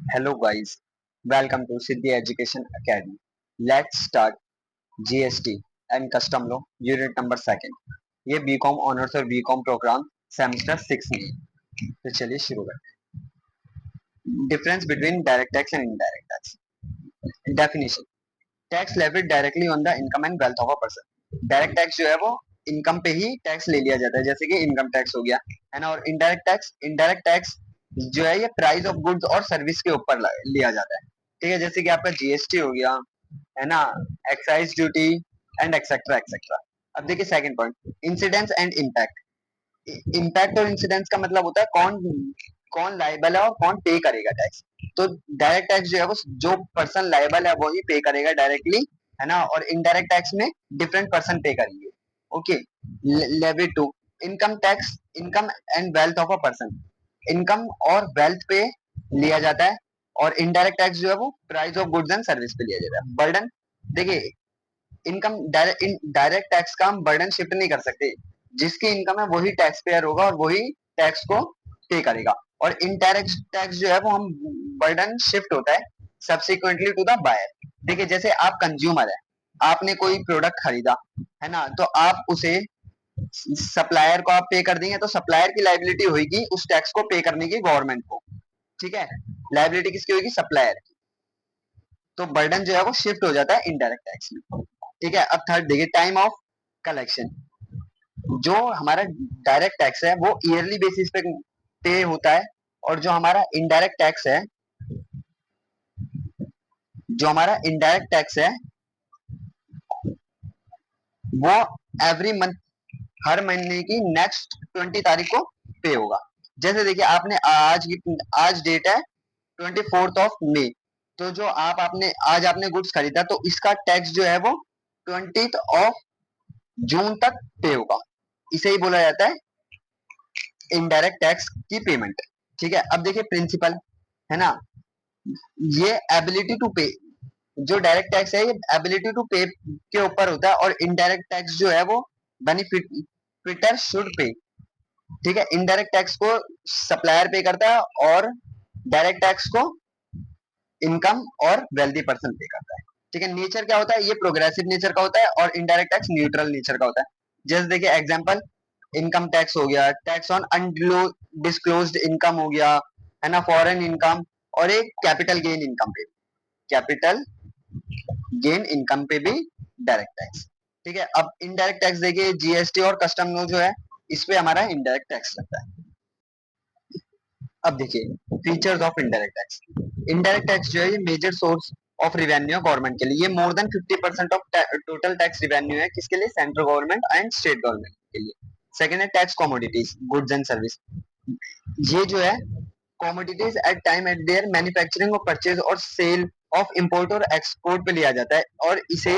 Hello guys, welcome to Siddhi Education Academy. Let's start GST and Custom Law Unit number second. ये BCom honours और BCom programme semester 6 में है। तो चलिए शुरू करते हैं। Difference between direct tax and indirect tax. Definition: tax levied directly on the income and wealth of a person. Direct tax जो है वो इनकम पे ही टैक्स ले लिया जाता है, जैसे कि इनकम टैक्स हो गया, है ना। और इनडायरेक्ट टैक्स जो है ये प्राइस ऑफ गुड्स और सर्विस के ऊपर लिया जाता है। ठीक है, जैसे कि आपका जीएसटी हो गया, है ना, excise duty and etcetera etcetera. अब देखिए second point, incidence and impact. Impact और इंसिडेंस का मतलब होता है कौन कौन लायबल है और कौन पे करेगा टैक्स। तो डायरेक्ट टैक्स जो है वो जो पर्सन लायबल है वो ही पे करेगा डायरेक्टली, है ना। और इनडायरेक्ट टैक्स में डिफरेंट पर्सन पे करेंगे। Okay. Levy to, income tax, income and wealth of a person. Income और वेल्थ पे लिया जाता है। और इनडायरेक्ट टैक्स जो है वो price of goods and service पे लिया जाता है। बर्डन, देखिए इनकम डायरेक्ट टैक्स का हम बर्डन शिफ्ट नहीं कर सकते। जिसकी इनकम है वही टैक्स पेयर होगा और वही टैक्स को पे करेगा। और इनडायरेक्ट टैक्स जो है वो हम बर्डन शिफ्ट होता है सब्सिक्वेंटली टू द बायर। देखिए जैसे आप कंज्यूमर है, आपने कोई प्रोडक्ट खरीदा, है ना, तो आप उसे सप्लायर को आप पे कर देंगे तो सप्लायर की लाइबिलिटी होगी उस टैक्स को पे करने की गवर्नमेंट को। ठीक है, लाइबिलिटी किसकी होगी? सप्लायर की। तो बर्डन जो है वो शिफ्ट हो जाता है इनडायरेक्ट टैक्स में। ठीक है, अब थर्ड देखिए, टाइम ऑफ कलेक्शन। जो हमारा डायरेक्ट टैक्स है वो ईयरली बेसिस पे होता है। और जो हमारा इनडायरेक्ट टैक्स है, जो हमारा इनडायरेक्ट टैक्स है वो एवरी मंथ, हर महीने की नेक्स्ट 20 तारीख को पे होगा। जैसे देखिए आपने आज डेट है 24 मई, तो जो आपने आज आपने गुड्स खरीदा तो इसका टैक्स जो है वो 20 जून तक पे होगा। इसे ही बोला जाता है इनडायरेक्ट टैक्स की पेमेंट। ठीक है, अब देखिए प्रिंसिपल, है ना, ये एबिलिटी टू पे, जो डायरेक्ट टैक्स है ये एबिलिटी टू पे के ऊपर होता है। और इनडायरेक्ट टैक्स जो है वो बेनिफिटर शुड पे। ठीक है, इनडायरेक्ट टैक्स को सप्लायर पे करता है और डायरेक्ट टैक्स को इनकम और वेल्दी पर्सन पे करता है। ठीक है, नेचर क्या होता है? ये प्रोग्रेसिव नेचर का होता है और इनडायरेक्ट टैक्स न्यूट्रल नेचर का होता है। जैसे देखिए एग्जांपल, इनकम टैक्स हो गया, टैक्स ऑन अनडिस्क्लोज्ड इनकम हो गया, है ना, फॉरेन इनकम, और एक कैपिटल गेन इनकम पे, कैपिटल गेन इनकम पे भी डायरेक्ट टैक्स। ठीक है, अब इनडायरेक्ट टैक्स देखिए जीएसटी और कस्टम लो जो है इस पे हमारा इनडायरेक्ट टैक्स लगता है। अब देखिए features of indirect tax. Indirect tax जो है ये मेजर सोर्स ऑफ रिवेन्यू है गवर्नमेंट के लिए। ये more than 50% of total tax revenue है, किसके लिए? Central government and state government के लिए। सेकेंड है tax commodities, goods and service. ये जो है commodities at time at their manufacturing और परचेज और सेल ऑफ इंपोर्ट और एक्सपोर्ट पे लिया जाता है और इसे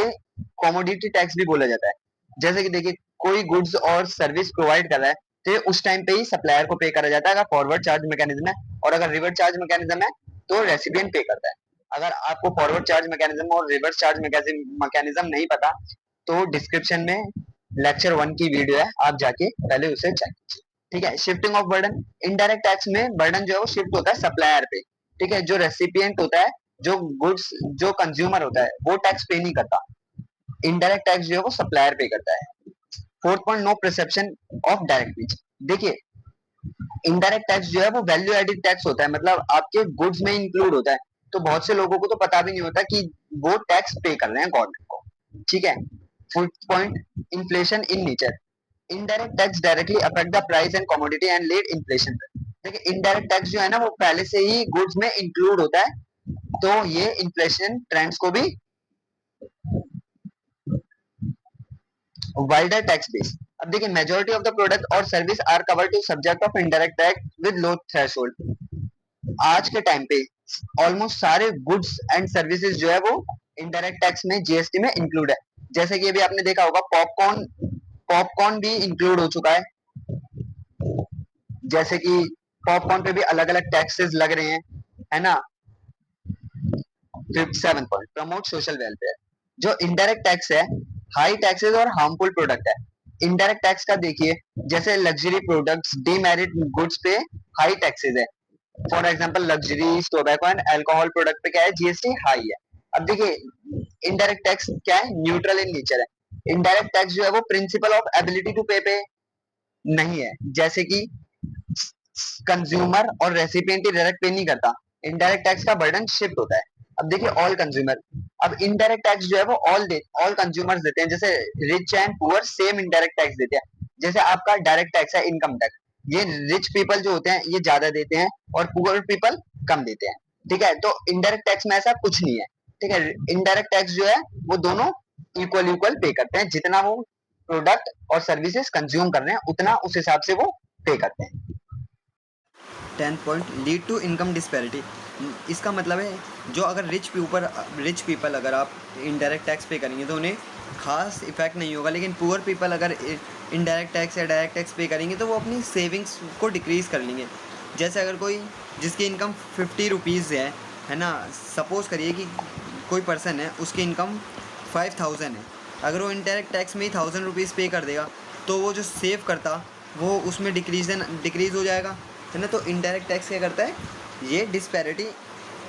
कमोडिटी टैक्स भी बोला जाता है। जैसे कि देखिए कोई गुड्स और सर्विस प्रोवाइड कर रहा है तो ये उस टाइम पे ही सप्लायर को पे करा जाता है अगर फॉरवर्ड चार्ज मैकेनिज्म है। और अगर रिवर्स चार्ज मैकेनिज्म है तो रेसिपिएंट पे करता है। अगर आपको फॉरवर्ड चार्ज मैकेनिज्म और रिवर्स चार्ज मैकेनिज्म नहीं पता तो डिस्क्रिप्शन में लेक्चर 1 की वीडियो है, आप जाके पहले उसे चेक कीजिए। ठीक है, shifting of burden. Indirect tax में बर्डन जो है वो शिफ्ट होता है सप्लायर पे। ठीक है, जो रेसिपिएंट होता है, जो गुड्स, जो कंज्यूमर होता है वो टैक्स पे नहीं करता। इनडायरेक्ट टैक्स जो है वो सप्लायर पे करता है। Fourth point, no perception of direct reach. देखिए इनडायरेक्ट टैक्स जो है वो वैल्यू एडिड टैक्स होता है, मतलब आपके गुड्स में इंक्लूड होता है। तो बहुत से लोगों को तो पता भी नहीं होता कि वो टैक्स पे कर रहे हैं गवर्नमेंट को। ठीक है, fourth point, inflation in nature. Indirect tax directly affect the price and commodity and lead inflation. देखिए इनडायरेक्ट टैक्स जो है ना वो पहले से ही गुड्स में इंक्लूड होता है, तो ये इन्फ्लेशन ट्रेंड्स को भी वाइडर टैक्स बेस। अब देखिए मेजोरिटी ऑफ द प्रोडक्ट और service are covered to subject of indirect tax with low threshold. आज के टाइम पे ऑलमोस्ट सारे गुड्स एंड सर्विसेज जो है वो इनडायरेक्ट टैक्स में जीएसटी में इंक्लूड है। जैसे कि अभी आपने देखा होगा पॉपकॉर्न, पॉपकॉर्न भी इंक्लूड हो चुका है। जैसे कि पॉपकॉर्न पे भी अलग अलग टैक्सेस लग रहे हैं, है ना। Fifth seven point, promote social welfare. जो इनडायरेक्ट टैक्स है, हाई टैक्सेस और हार्मफुल प्रोडक्ट है। इनडायरेक्ट टैक्स का देखिए जैसे लग्जरी प्रोडक्ट्स, डीमेरिट गुड्स पे हाई टैक्सेस है। For example luxuries, tobacco and alcohol product पे क्या है, जीएसटी हाई है। अब देखिए इनडायरेक्ट टैक्स क्या है, न्यूट्रल इन नेचर है। इनडायरेक्ट टैक्स जो है वो प्रिंसिपल ऑफ एबिलिटी टू पे नहीं है, जैसे कि कंज्यूमर और रेसिपिएंट डायरेक्ट पे नहीं करता। इनडायरेक्ट टैक्स का बर्डन शिफ्ट होता है। अब देखिए ऑल कंज्यूमर, अब इनडायरेक्ट टैक्स जो है वो ऑल कंज्यूमर्स देते हैं, जैसे rich and poor same indirect tax देते हैं। जैसे आपका डायरेक्ट टैक्स है इनकम टैक्स, ये रिच पीपल जो होते हैं ये ज्यादा देते हैं और पुअर पीपल कम देते हैं। ठीक है, तो इनडायरेक्ट टैक्स में ऐसा कुछ नहीं है। ठीक है, इनडायरेक्ट टैक्स जो है वो दोनों इक्वल इक्वल पे करते हैं, जितना वो प्रोडक्ट और सर्विसेज कंज्यूम कर रहे हैं उतना उस हिसाब से वो पे करते हैं। 10th point, lead to income disparity. इसका मतलब है जो अगर रिच पीपल अगर आप इनडायरेक्ट टैक्स पे करेंगे तो उन्हें खास इफेक्ट नहीं होगा, लेकिन पुअर पीपल अगर इनडायरेक्ट टैक्स या डायरेक्ट टैक्स पे करेंगे तो वो अपनी सेविंग्स को डिक्रीज़ कर लेंगे। जैसे अगर कोई जिसकी इनकम 50 रुपीज़ है ना, सपोज़ करिए कि कोई पर्सन है उसकी इनकम 5000 है, अगर वो इनडायरेक्ट टैक्स में ही 1000 रुपीज़ पे कर देगा तो वो जो सेव करता वो उसमें डिक्रीज़ हो जाएगा, है ना। तो इनडायरेक्ट टैक्स क्या करता है, ये डिस्पैरिटी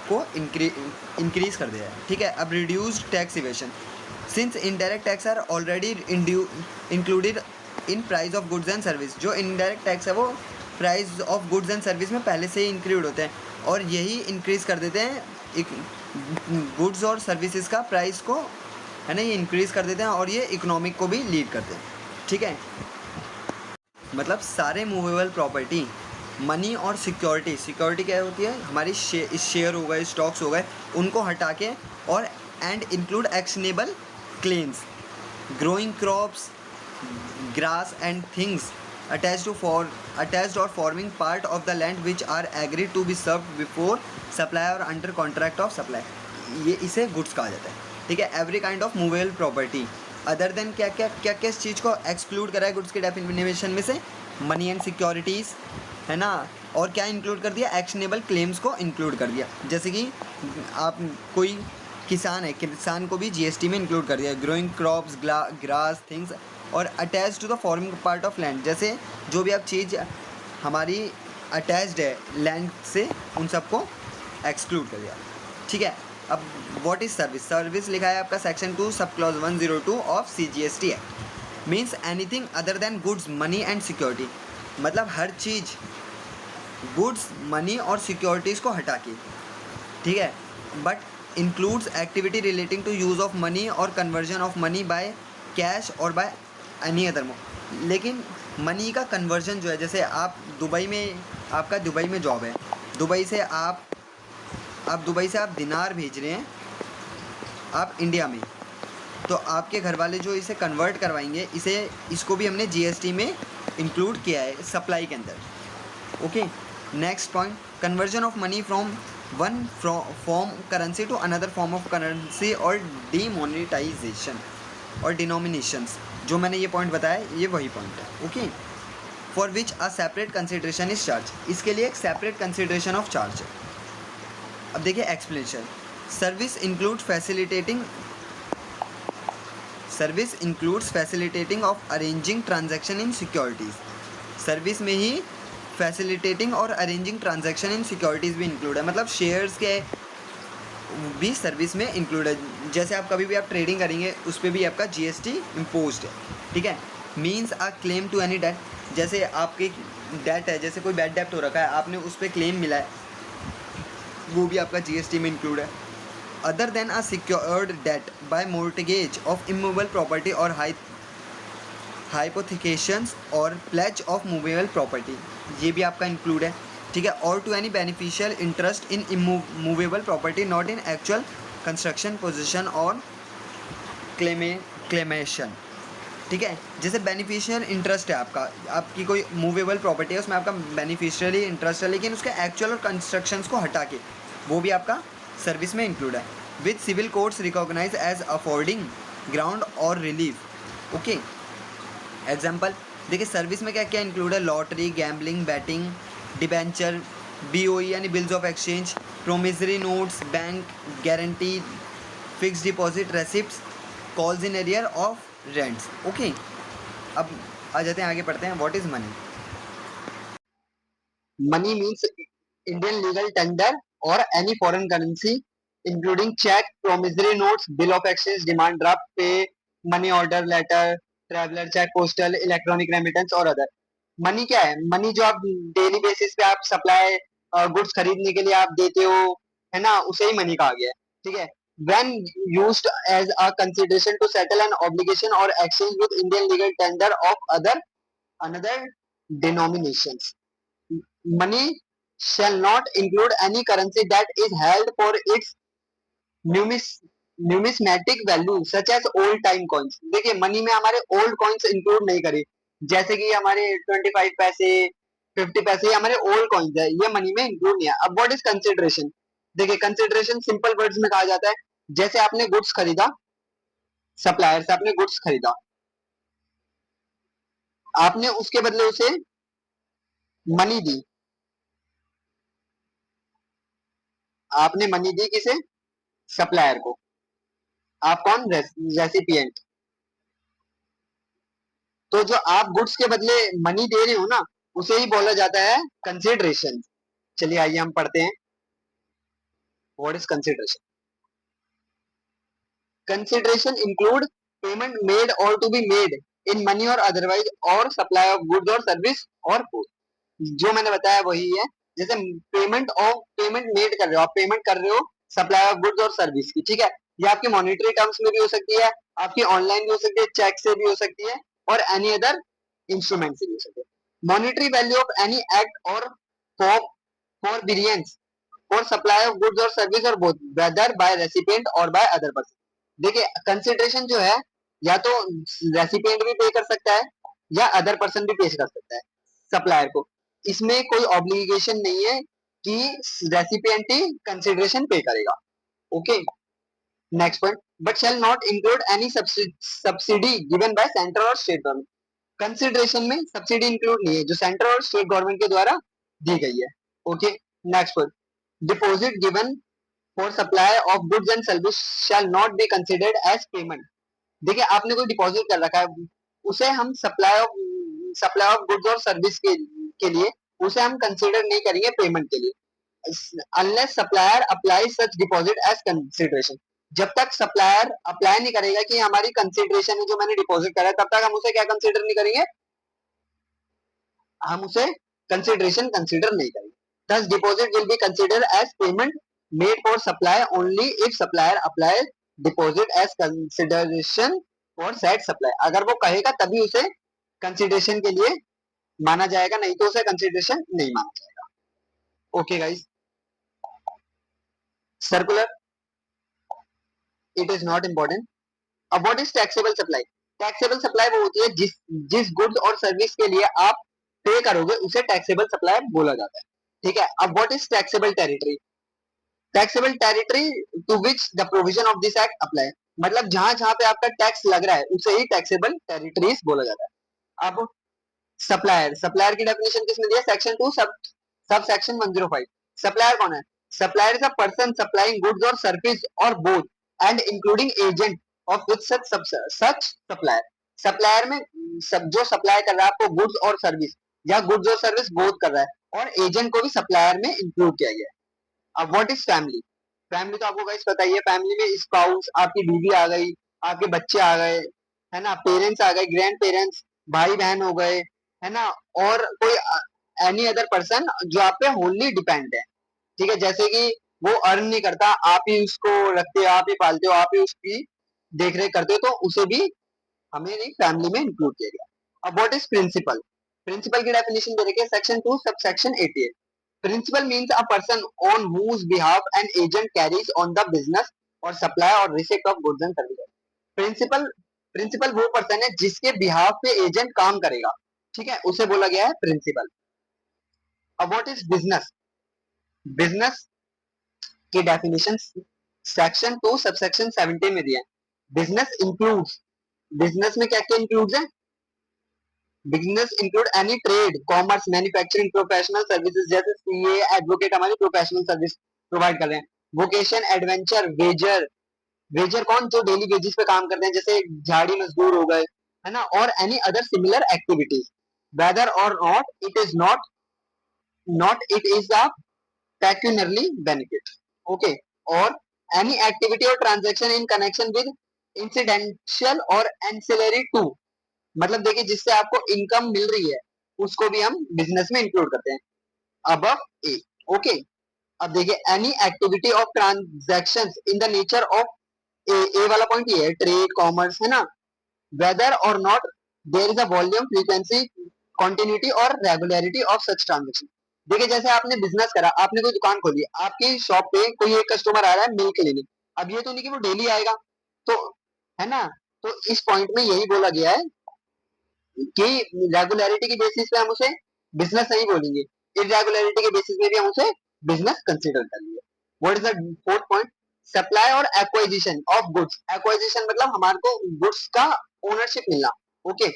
को इंक्रीज कर दिया है। ठीक है, अब reduced tax evasion, since indirect tax are already included in price of goods and service. जो इनडायरेक्ट टैक्स है वो price of goods and service में पहले से ही इंक्लूड होते हैं और यही इंक्रीज कर देते हैं गुड्स और सर्विसेज का प्राइस को, है ना, ये इंक्रीज कर देते हैं और ये इकोनॉमिक को भी लीड करते हैं। ठीक है, मतलब सारे मूवेबल प्रॉपर्टी, मनी और सिक्योरिटी क्या होती है, हमारी शेयर हो गए, स्टॉक्स हो गए, उनको हटा के और and include actionable claims, growing crops, grass and things attached or forming part of the land which are agreed to be served before supply or under contract of supply, ये इसे गुड्स कहा जाता है। ठीक है, every kind of movable property other than क्या इस चीज़ को एक्सक्लूड करा है गुड्स के डेफिनेशन में से, मनी एंड सिक्योरिटीज़, है ना, और क्या इंक्लूड कर दिया, एक्शनेबल क्लेम्स को इंक्लूड कर दिया। जैसे कि आप कोई किसान है, किसान को भी जीएसटी में इंक्लूड कर दिया, ग्रोइंग क्रॉप्स, ग्रास थिंग्स और attach to the forming part of land, जैसे जो भी आप चीज़ हमारी अटैच्ड है लैंड से उन सबको एक्सक्लूड कर दिया। ठीक है, अब व्हाट इज सर्विस लिखा है आपका section 2 sub clause 102 of CGST act, means anything other than goods, money and security, मतलब हर चीज़ गुड्स, मनी और सिक्योरिटीज़ को हटा के, ठीक है, but includes activity relating to use of money और conversion of money by cash और बाय एनी अदर मोड। लेकिन मनी का कन्वर्जन जो है, जैसे आप दुबई में, आपका दुबई में जॉब है, दुबई से आप दिनार भेज रहे हैं आप इंडिया में, तो आपके घर वाले जो इसे कन्वर्ट करवाएंगे, इसको भी हमने जीएसटी में इंक्लूड किया है सप्लाई के अंदर। Okay, next point, conversion of money from one form currency to another form of currency और डीमोनेटाइजेशन और डिनोमिनेशंस, जो मैंने ये पॉइंट बताया ये वही पॉइंट है। Okay, for which a separate consideration is charge, इसके लिए एक सेपरेट कंसिडरेशन ऑफ चार्ज है। अब देखिए explanation, service includes facilitating of arranging transaction in securities, service में ही फैसिलिटेटिंग और अरेंजिंग ट्रांजैक्शन इन सिक्योरिटीज़ भी इंक्लूड है, मतलब शेयर्स के भी सर्विस में इंक्लूड है। जैसे आप कभी भी आप ट्रेडिंग करेंगे उस पर भी आपका जीएसटी इम्पोज्ड है। ठीक है, means a claim to any debt, जैसे आपकी डेट है, जैसे कोई बैड डेप्ट हो रखा है, आपने उस पर क्लेम मिला है, वो भी आपका जीएसटी में इंक्लूड है। Other than a secured debt by mortgage of immovable property और हाइपोथिकेशंस और प्लेज ऑफ मूवेबल प्रॉपर्टी, ये भी आपका इंक्लूड है। ठीक है, और to any beneficial interest in movable property not in actual construction position और क्लेमेशन। ठीक है, जैसे बेनिफिशियल इंटरेस्ट है आपकी कोई मूवेबल प्रॉपर्टी है, उसमें आपका बेनिफिशियली इंटरेस्ट है, लेकिन उसके एक्चुअल और कंस्ट्रक्शंस को हटा के वो भी आपका सर्विस में इंक्लूड है, with civil courts recognise as affording ground और रिलीफ। ओके, एग्जाम्पल देखिए, सर्विस में क्या क्या इंक्लूड है, lottery, gambling, betting, debenture, BOE यानी bills of exchange, promissory notes, bank guarantee, fix deposit receipts, calls in arrear of rents. Okay, अब आ जाते हैं आगे, पढ़ते हैं what is money. Money means Indian legal tender or any foreign currency, including check, promissory notes, bill of exchange, demand draft, pay, money order letter, traveler check, postal, electronic remittance और other. Money क्या है? Money जो आप daily basis पे आप supply goods खरीदने के लिए आप देते हो, है ना, उसे ही मनी कहा गया है. ठीक है. When used as a consideration to settle an obligation or exchange with Indian legal tender of another denominations. Money shall not include any currency that is held for its numis, numismatic value such as old time coins. देखिए money में हमारे old coins include नहीं करे, जैसे कि हमारे 25 पैसे 50 पैसे हमारे ओल्ड कॉइन्स है, ये मनी में इंक्लूड नहीं है. अब व्हाट इज कंसिडरेशन? देखिए कंसिडरेशन सिंपल वर्ड्स में कहा जाता है, जैसे आपने गुड्स खरीदा, सप्लायर से आपने गुड्स खरीदा, आपने उसके बदले उसे मनी दी, आपने मनी दी किसे? सप्लायर को. आप कौन? रेसिपिएंट. तो जो आप गुड्स के बदले मनी दे रहे हो ना, उसे ही बोला जाता है कंसिडरेशन. चलिए आइए हम पढ़ते हैं what is consideration. Consideration include payment made और to be made in money or otherwise or supply of goods और सर्विस और फूड. जो मैंने बताया वही है. जैसे पेमेंट मेड कर रहे हो, आप पेमेंट कर रहे हो सप्लाई ऑफ गुड्स और सर्विस की. ठीक है. ये आपकी मॉनेटरी टर्म्स में भी हो सकती है, आपकी ऑनलाइन भी हो सकती है, चेक से भी हो सकती है, और एनी अदर इंस्ट्रूमेंट से भी हो सकती है. Monetary value of any act और फॉर वेरिएंस और सप्लाई ऑफ गुड्स और सर्विस और बोथ वेदर बाय रेसिपिएंट और बाय अदर पर्सन. देखिए कंसिडरेशन जो है, या तो रेसिपिएंट भी पे कर सकता है या अदर पर्सन भी पे कर सकता है सप्लायर को. इसमें कोई ऑब्लिगेशन नहीं है कि रेसिपिएंट ही कंसिडरेशन पे करेगा. Okay. Next point. But shall not include any subsidy given by central और स्टेट गवर्नमेंट. कंसिडरेशन में सब्सिडी इंक्लूड नहीं है जो सेंट्रल और स्टेट गवर्नमेंट के द्वारा दी गई है. Okay. Next point. Deposit given for supply of goods and service shall not be considered as payment. देखिए आपने कोई डिपॉजिट कर रखा है, उसे हम सप्लाई ऑफ गुड्स और सर्विस के लिए उसे हम कंसिडर नहीं करेंगे पेमेंट के लिए, अनलेस सप्लायर अप्लाई सच डिपॉजिट एज कंसिडरेशन. जब तक सप्लायर अप्लाई नहीं करेगा कि हमारी कंसिडरेशन है जो मैंने डिपॉजिट करा है, तब तक हम उसे क्या कंसिडर नहीं करेंगे? हम उसे कंसिडरेशन कंसिडर नहीं करेंगे. Thus deposit will be considered as payment made for supply only if supplier applies deposit as consideration for said supply. अगर वो कहेगा तभी उसे कंसिडरेशन के लिए माना जाएगा, नहीं तो उसे कंसिडरेशन नहीं माना जाएगा. Okay guys. Circular, it is not important. अब what is taxable supply? Taxable supply वो होती है जिस गुड्स और सर्विस के लिए आप पे करोगे उसे टैक्सेबल सप्लाई बोला जाता है. ठीक है. अब what is taxable territory? Taxable territory to which the provision of this act apply. मतलब जहां जहां पे आपका टैक्स लग रहा है उसे ही टैक्सेबल टेरिटरीज बोला जाता है. अब सप्लायर की डेफिनेशन किसने दिया? Section 2 sub section 105. सप्लायर कौन है? Supplier is a person supplying goods और सर्विस और both and including agent of which such supplier. Supplier में जो सप्लाई कर रहा है आपको गुड्स और सर्विस, या गुड्स और सर्विस बोथ कर रहा है, और एजेंट को भी सप्लायर में इंक्लूड किया गया है. अब व्हाट इज फैमिली? फैमिली तो आपको गाइस पता ही है. फैमिली में स्पाउस, आपकी बीवी आ गई, आपके बच्चे आ गए, है ना, पेरेंट्स आ गए, ग्रैंड पेरेंट्स, भाई बहन हो गए, है ना, और कोई एनी अदर पर्सन जो आप पे होनली डिपेंड है. ठीक है. जैसे कि वो अर्न नहीं करता, आप ही उसको रखते हो, आप ही पालते हो, आप ही उसकी देख रेख करते हो, तो उसे भी हमें फैमिली में इंक्लूड किया गया. अब व्हाट इज प्रिंसिपल? प्रिंसिपल की डेफिनेशन दे रखी है section 2 sub section 88. Principal means a person on whose behalf an agent carries on the business or supply or receipt of goods and services. Principal वो person है जिसके behalf पे agent काम करेगा. ठीक है. उसे बोला गया है प्रिंसिपल. अब व्हाट इज बिजनेस? बिजनेस की डेफिनेशन सेक्शन 2 सबसेक्शन 17 में दिया है. बिजनेस इंक्लूड्स, बिजनेस में क्या क्या इंक्लूड्स है? Business include any trade, commerce, manufacturing, professional services, जैसे सीए, एडवोकेट हमारी प्रोफेशनल सर्विस प्रोवाइड कर रहे हैं. वोकेशन, एडवेंचर, वेजर, वेजर कौन? जो डेली वेजिस पे काम करते हैं, जैसे झाड़ी मजदूर हो गए, है ना, और any other similar activities. Whether or not it is not it is a peculiarly benefit. Okay, or any activity or transaction in connection with incidental or ancillary to, मतलब देखिए जिससे आपको इनकम मिल रही है उसको भी हम बिजनेस में इंक्लूड करते हैं above A. ओके, अब देखिए any activity of transactions in the nature of a वाला पॉइंट ये है ट्रेड कॉमर्स है ना, whether or not there is a volume frequency continuity और regularity of such transaction. देखिए जैसे आपने बिजनेस करा, आपने कोई दुकान खोली, आपकी शॉप पे कोई एक कस्टमर आ रहा है मिल्क लेने, अब ये तो नहीं कि वो डेली आएगा, तो है ना, तो इस पॉइंट में यही बोला गया है कि रेगुलरिटी की बेसिस पे हम उसे बिजनेस नहीं बोलेंगे, इरेगुलरिटी के बेसिस पे भी हम उसे बिजनेस कंसिडर करेंगे. What is the fourth point? Supply और एक्वाजिशन ऑफ गुड्स. एक्वाजिशन मतलब हमारे को गुड्स का ओनरशिप मिलना. Okay,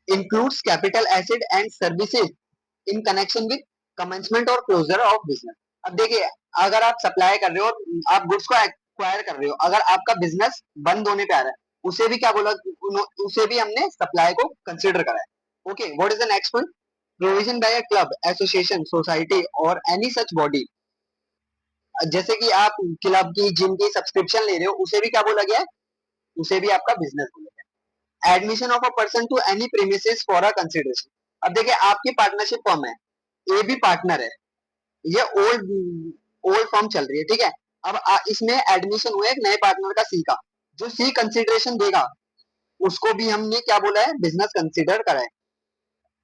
includes capital asset and services in connection with commencement और क्लोजर ऑफ बिजनेस. अब देखिए अगर आप सप्लाई कर रहे हो, आप गुड्स को एक्वायर कर रहे हो, अगर आपका बिजनेस बंद होने पे आ रहा है उसे भी क्या बोला, उसे भी हमने सप्लाई को कंसिडर करा है. Okay, what is the next point? Provision by a club association society और एनी सच बॉडी. जैसे कि आप क्लब की जिम की सब्सक्रिप्शन ले रहे हो उसे भी क्या बोला गया है, उसे भी आपका बिजनेस बोला गया है. Admission of a person to any premises for a consideration. अब देखिए आपकी पार्टनरशिप फॉर्म है, ए भी पार्टनर है, ये ओल्ड ओल्ड फॉर्म चल रही है, ठीक है. अब इसमें एडमिशन हुआ है एक नए पार्टनर का सी का, जो सी कंसिडरेशन देगा उसको भी हमने क्या बोला है, बिजनेस कंसिडर करा है.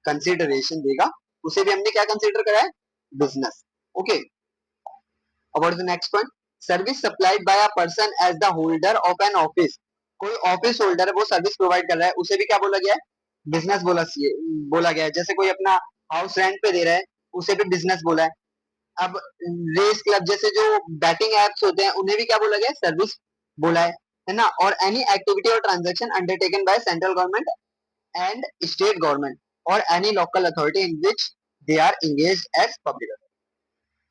कंसिडरेशन देगा उसे भी हमने क्या कंसिडर करा है, business. Okay, what is the next point? Service supplied by a person as the holder of an office. कोई ऑफिस होल्डर है वो सर्विस प्रोवाइड कर रहा है उसे भी क्या बोला गया है, बिजनेस बोला गया है. जैसे कोई अपना हाउस रेंट पे दे रहा है उसे भी बिजनेस बोला है. अब रेस क्लब जैसे जो बैटिंग एप्स होते हैं उन्हें भी क्या बोला गया है, सर्विस बोला है ना. और एनी एक्टिविटी और transaction undertaken by central government and state government or any local authority in which they are engaged as public.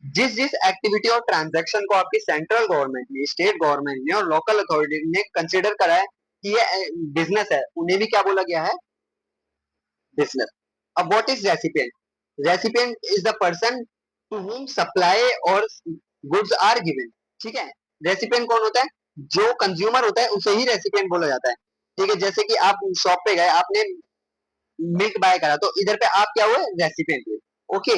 जिस जिस एक्टिविटी और ट्रांजैक्शन को आपकी सेंट्रल गवर्नमेंट ने, स्टेट गवर्नमेंट ने और लोकल अथॉरिटी ने कंसिडर करा है कि ये बिजनेस है, उन्हें भी क्या बोला गया है, बिजनेस. अब what is recipient? Recipient is the person to whom supply और गुड्स आर गिवन. ठीक है, रेसिपिएंट कौन होता है? जो कंज्यूमर होता है उसे ही रेसिपिएंट बोला जाता है. ठीक है, जैसे कि आप शॉप पे गए, आपने मिल्क बाय करा, तो इधर पे आप क्या हुए, रेसिपिएंट हुए. ओके,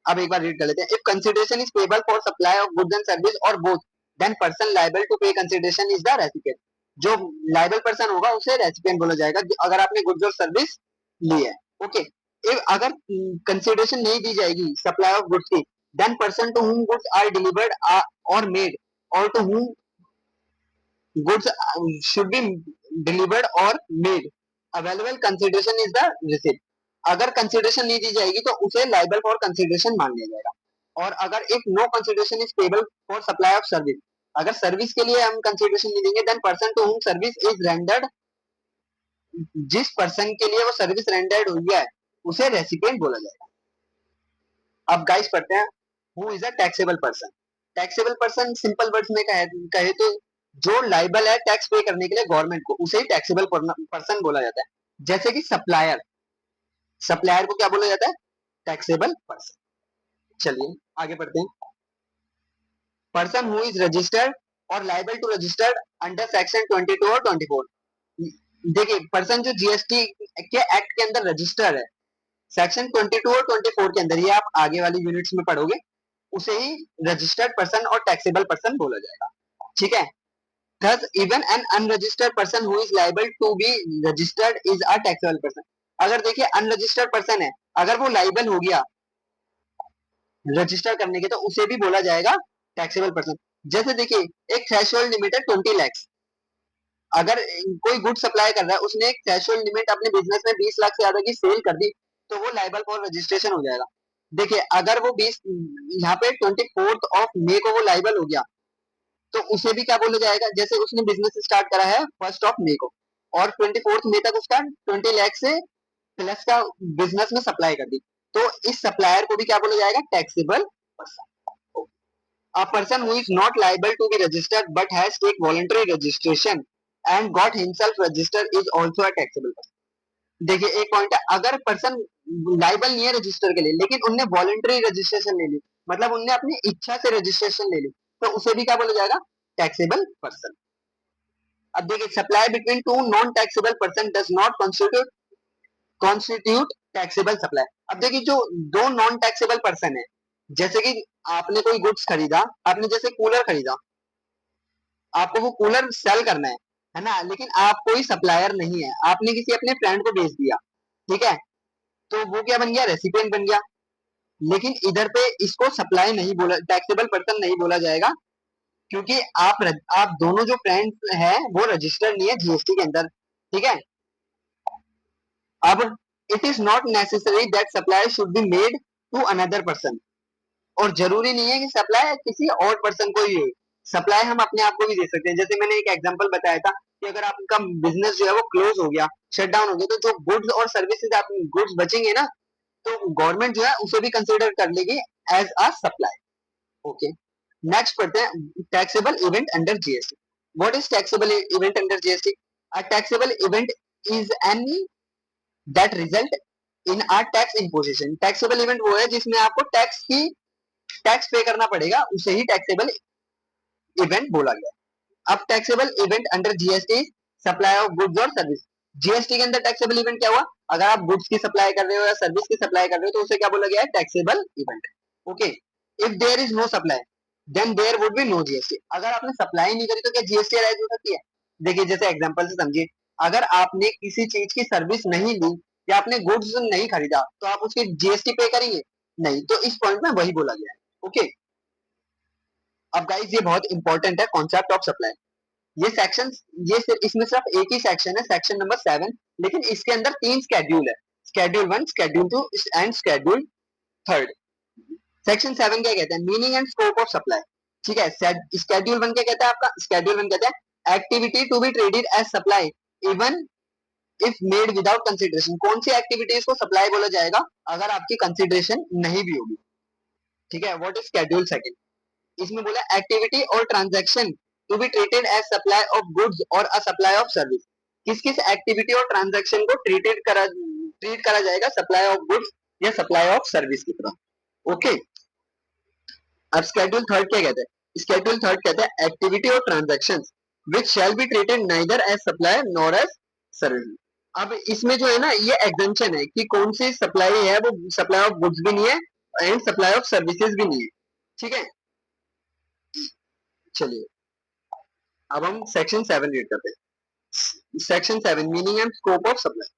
अब एक बार रीड कर लेते हैं. If consideration is payable for supply of goods and service और both, then person liable to pay consideration is the recipient. जो लायबल पर्सन होगा उसे रेसिपिएंट बोला जाएगा अगर आपने गुड्स और सर्विस ली है. ओके, इफ अगर कंसिडरेशन नहीं दी जाएगी सप्लाई ऑफ गुड्स की, then person to whom goods are delivered और मेड और to whom goods should be delivered or made available consideration is the receipt. अगर कंसिडरेशन नहीं दी जाएगी तो उसे लाइबल फॉर कंसिडरेशन मान लिया जाएगा. और अगर if no consideration is payable for supply of service, अगर सर्विस के लिए हम कंसिडरेशन नहीं देंगे, then person to whom service is rendered, जिस पर्सन के लिए वो सर्विस रेंडर्ड हुई है उसे रेसिपिएंट बोला जाएगा. अब गाइस पढ़ते हैं who is a taxable person. Taxable person simple words में कहे तो जो लाइबल है टैक्स पे करने के लिए गवर्नमेंट को, उसे ही टैक्सेबल पर्सन बोला जाता है. जैसे कि सप्लायर, सप्लायर को क्या बोला जाता है, टैक्सेबल पर्सन. चलिए आगे बढ़ते हैं. पर्सन हु इज रजिस्टर्ड और liable to registered under section 22 और 24. देखिए पर्सन जो जीएसटी के एक्ट के अंदर रजिस्टर है सेक्शन 22 और 24 के अंदर, ये आप आगे वाली यूनिट्स में पढ़ोगे, उसे ही रजिस्टर्ड पर्सन और टैक्सेबल पर्सन बोला जाएगा. ठीक है, thus even an unregistered person who is liable to be registered is a taxable person. अगर देखिए अनरजिस्टर्ड पर्सन है, अगर वो लाइबल हो गया रजिस्टर करने के तो उसे भी बोला जाएगा टैक्सेबल पर्सन. जैसे देखिए एक थ्रेशोल्ड लिमिट है 20 लाख. अगर कोई गुड सप्लाई कर रहा है, उसने एक थ्रेशोल्ड लिमिट अपने बिजनेस में 20 लाख से ज्यादा की सेल कर दी, तो वो लाइबल फॉर रजिस्ट्रेशन हो जाएगा. देखिए अगर वो 20 यहाँ पे 24 ऑफ मे को वो लाइबल हो गया तो उसे भी क्या बोला जाएगा, जैसे उसने बिजनेस स्टार्ट करा है 1 मे को और 24 मई तक उसका 20 लाख से प्लस का बिजनेस में सप्लाई कर दी, तो इस सप्लायर को भी क्या बोला जाएगा, taxable person. A person who is not liable to be registered but has take voluntary registration and got himself registered is also a taxable person. देखिए एक पॉइंट है, अगर पर्सन लाइबल नहीं है रजिस्टर के लिए लेकिन उनने वॉलंटरी रजिस्ट्रेशन ले ली, मतलब उनने अपनी इच्छा से रजिस्ट्रेशन ले ली, तो उसे भी क्या बोला जाएगा, टैक्सेबल पर्सन। अब देखिए supply between two non taxable person does not constitute taxable supply. अब देखिए जो दो नॉन टैक्सेबल पर्सन है, जैसे कि आपने कोई गुड्स खरीदा, आपने जैसे कूलर खरीदा, आपको वो कूलर सेल करना है ना, लेकिन आप कोई सप्लायर नहीं है, आपने किसी अपने फ्रेंड को बेच दिया, ठीक है, तो वो क्या बन गया, रेसिपिएंट बन गया। लेकिन इधर पे इसको सप्लाई नहीं बोला, टैक्सेबल पर्सन नहीं बोला जाएगा, क्योंकि आप दोनों जो फ्रेंड्स हैं वो रजिस्टर्ड नहीं है जीएसटी के अंदर, ठीक है। अब it is not necessary that supply should be made to another person, और जरूरी नहीं है कि सप्लाई किसी और पर्सन को ही हो, सप्लाई हम अपने आप को भी दे सकते हैं। जैसे मैंने एक एग्जांपल बताया था कि अगर आपका बिजनेस जो है वो क्लोज हो गया, शट डाउन हो गया, तो जो गुड्स और सर्विसेज आप गुड्स बचेंगे ना, तो गवर्नमेंट जो है उसे भी कंसिडर कर लेगी as a supply. Okay, next पढ़ते हैं taxable event under GST. What is taxable event under GST? A taxable event is any that result in a tax imposition. Taxable event वो है जिसमें आपको टैक्स पे करना पड़ेगा, उसे ही टैक्सेबल इवेंट बोला गया। अब taxable event under GST supply of goods और सर्विस। जीएसटी के अंदर टैक्सेबल इवेंट क्या हुआ, अगर आप गुड्स की सप्लाई कर रहे हो या सर्विस की सप्लाई कर रहे हो तो उसे क्या बोला गया है, taxable event. Okay, if there is no supply then there would be no GST. अगर आपने सप्लाई नहीं करी तो क्या जीएसटी अराइज हो सकती है? देखिए जैसे एग्जांपल से समझिए, अगर आपने किसी चीज की सर्विस नहीं ली या आपने गुड्स नहीं खरीदा तो आप उसकी जीएसटी पे करेंगे नहीं, तो इस पॉइंट में वही बोला गया है। ओके, अब गाइस ये बहुत इंपॉर्टेंट है कॉन्सेप्ट ऑफ सप्लाई। ये सेक्शन, ये इसमें सिर्फ एक ही सेक्शन है, सेक्शन नंबर 7, लेकिन इसके अंदर 3 स्केड्यूल है, schedule 1, schedule 2 and schedule 3। Section 7 क्या कहता है, meaning and scope of supply, ठीक है। स्केड्यूल 1 क्या कहता है आपका, स्केड्यूल 1 कहता है activity to be traded as supply even if made without consideration. कौन सी एक्टिविटीज को सप्लाई बोला जाएगा अगर आपकी कंसिडरेशन नहीं भी होगी, ठीक है। What is schedule 2? इसमें बोला एक्टिविटी और transaction to be treated as supply of goods और अ सप्लाई ऑफ सर्विस। किस किस एक्टिविटी और ट्रांजैक्शन को ट्रीट करा जाएगा सप्लाई ऑफ गुड्स या सप्लाई ऑफ सर्विस की तरह। ओके, अब स्केड्यूल 3 क्या कहते हैं, स्केड्यूल 3 कहते हैं एक्टिविटी और transaction which shall be treated neither as supply nor as service. अब इसमें जो है ना ये एग्जेम्पशन है कि कौन सी सप्लाई है, वो सप्लाई ऑफ गुड्स भी नहीं है एंड सप्लाई ऑफ सर्विसेज भी नहीं है, ठीक है। चलिए अब हम सेक्शन 7 रीड करते हैं। Section 7 meaning and scope of supply.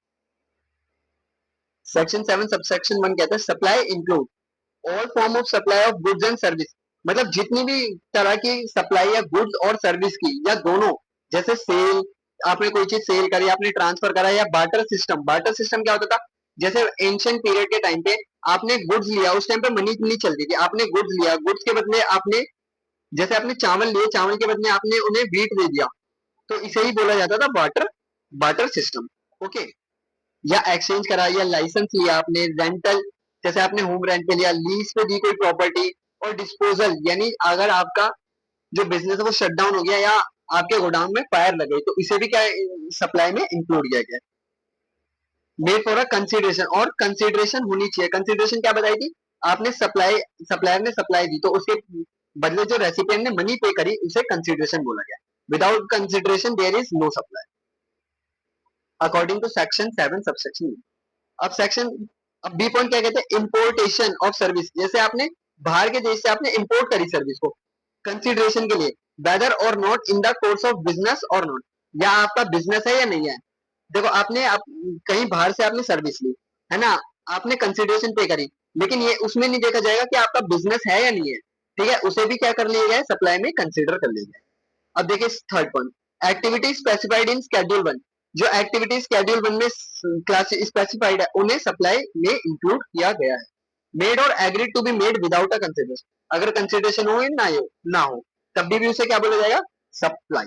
Section 7 subsection 1 कहता है supply include all form of supply of goods and service. मतलब जितनी भी तरह की सप्लाई या गुड्स और सर्विस की या दोनों, जैसे सेल, आपने कोई चीज सेल करी, आपने ट्रांसफर करा, या बार्टर सिस्टम। बार्टर सिस्टम क्या होता था, जैसे एंशिएंट पीरियड के टाइम पे आपने गुड्स लिया, उस टाइम पे मनी नहीं चलती थी, आपने गुड्स लिया, गुड्स के बदले आपने, जैसे आपने चावल लिए, चावल के बदले आपने उन्हें व्हीट दे दिया, तो इसे ही बोला जाता था बार्टर, बार्टर सिस्टम। ओके, या एक्सचेंज करा, या लाइसेंस लिया आपने, रेंटल, जैसे आपने होम रेंट पे लिया, लीज पे दी कोई प्रॉपर्टी, और डिस्पोजल, यानी अगर आपका जो बिजनेस है वो शट डाउन हो गया या आपके गोडाउन में फायर लग गई, तो इसे भी क्या सप्लाई में इंक्लूड किया गया। मेड फॉर अ कंसिडरेशन, और कंसिडरेशन होनी चाहिए। कंसिडरेशन क्या बताई थी आपने, सप्लायर ने सप्लाई दी तो उसके बदले जो रेसिपिएंट ने मनी पे करी उसे कंसिडरेशन बोला गया। Without consideration there is no supply according to section 7 subsection. अब सेक्शन, अब बी पॉइंट क्या कहते हैं, इंपोर्टेशन ऑफ सर्विस। जैसे आपने बाहर के देश से आपने इंपोर्ट करी सर्विस को कंसिडरेशन के लिए, weather or not in the course of business और नॉट, या आपका बिजनेस है या नहीं है। देखो आपने कहीं बाहर से आपने सर्विस ली है ना, आपने कंसिडरेशन पे करी, लेकिन ये उसमें नहीं देखा जाएगा कि आपका बिजनेस है या नहीं है, ठीक है, उसे भी क्या कर लिया गया है, सप्लाई में कंसिडर कर लिया गया। अब देखिए third point, activity specified in schedule 1। जो एक्टिविटी स्केड्यूल 1 में क्लास स्पेसिफाइड है उन्हें सप्लाई में इंक्लूड किया गया है। मेड और agreed to be made without a consideration. अगर कंसिडरेशन हो ना हो तब भी उसे क्या बोला जाएगा, सप्लाई।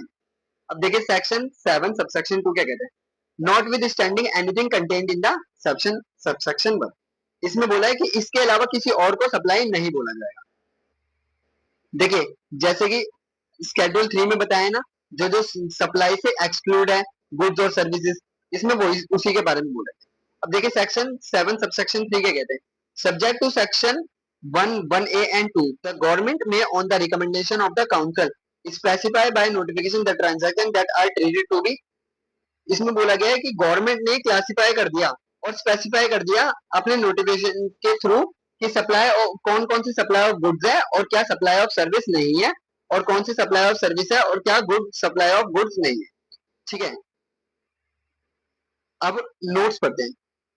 अब देखिए सेक्शन 7 सबसेक्शन 2 क्या कहते हैं, not with standing anything contained in the subsection 1। इसमें बोला है कि इसके अलावा किसी और को सप्लाई नहीं बोला जाएगा। देखिए जैसे कि स्केड्यूल 3 में बताया ना, जो जो सप्लाई से एक्सक्लूड है गुड्स और सर्विसेज, इसमें वो उसी के बारे में बोला है। अब देखिए सेक्शन 7 सबसेक्शन 3 क्या कहते हैं, subject to section 1A and 2, the government may, on the recommendation of the council, specify by notification the transaction that are treated to be, इसमें बोला गया है कि गवर्नमेंट ने क्लासिफाई कर दिया और स्पेसिफाई कर दिया अपने नोटिफिकेशन के थ्रू कि सप्लाई कौन कौन सी सप्लाई ऑफ गुड्स है और क्या सप्लाई ऑफ सर्विस नहीं है, और कौन सी सप्लाई ऑफ सर्विस है और क्या गुड सप्लाई ऑफ गुड्स नहीं है। ठीक है, अब नोट्स पढ़ते हैं।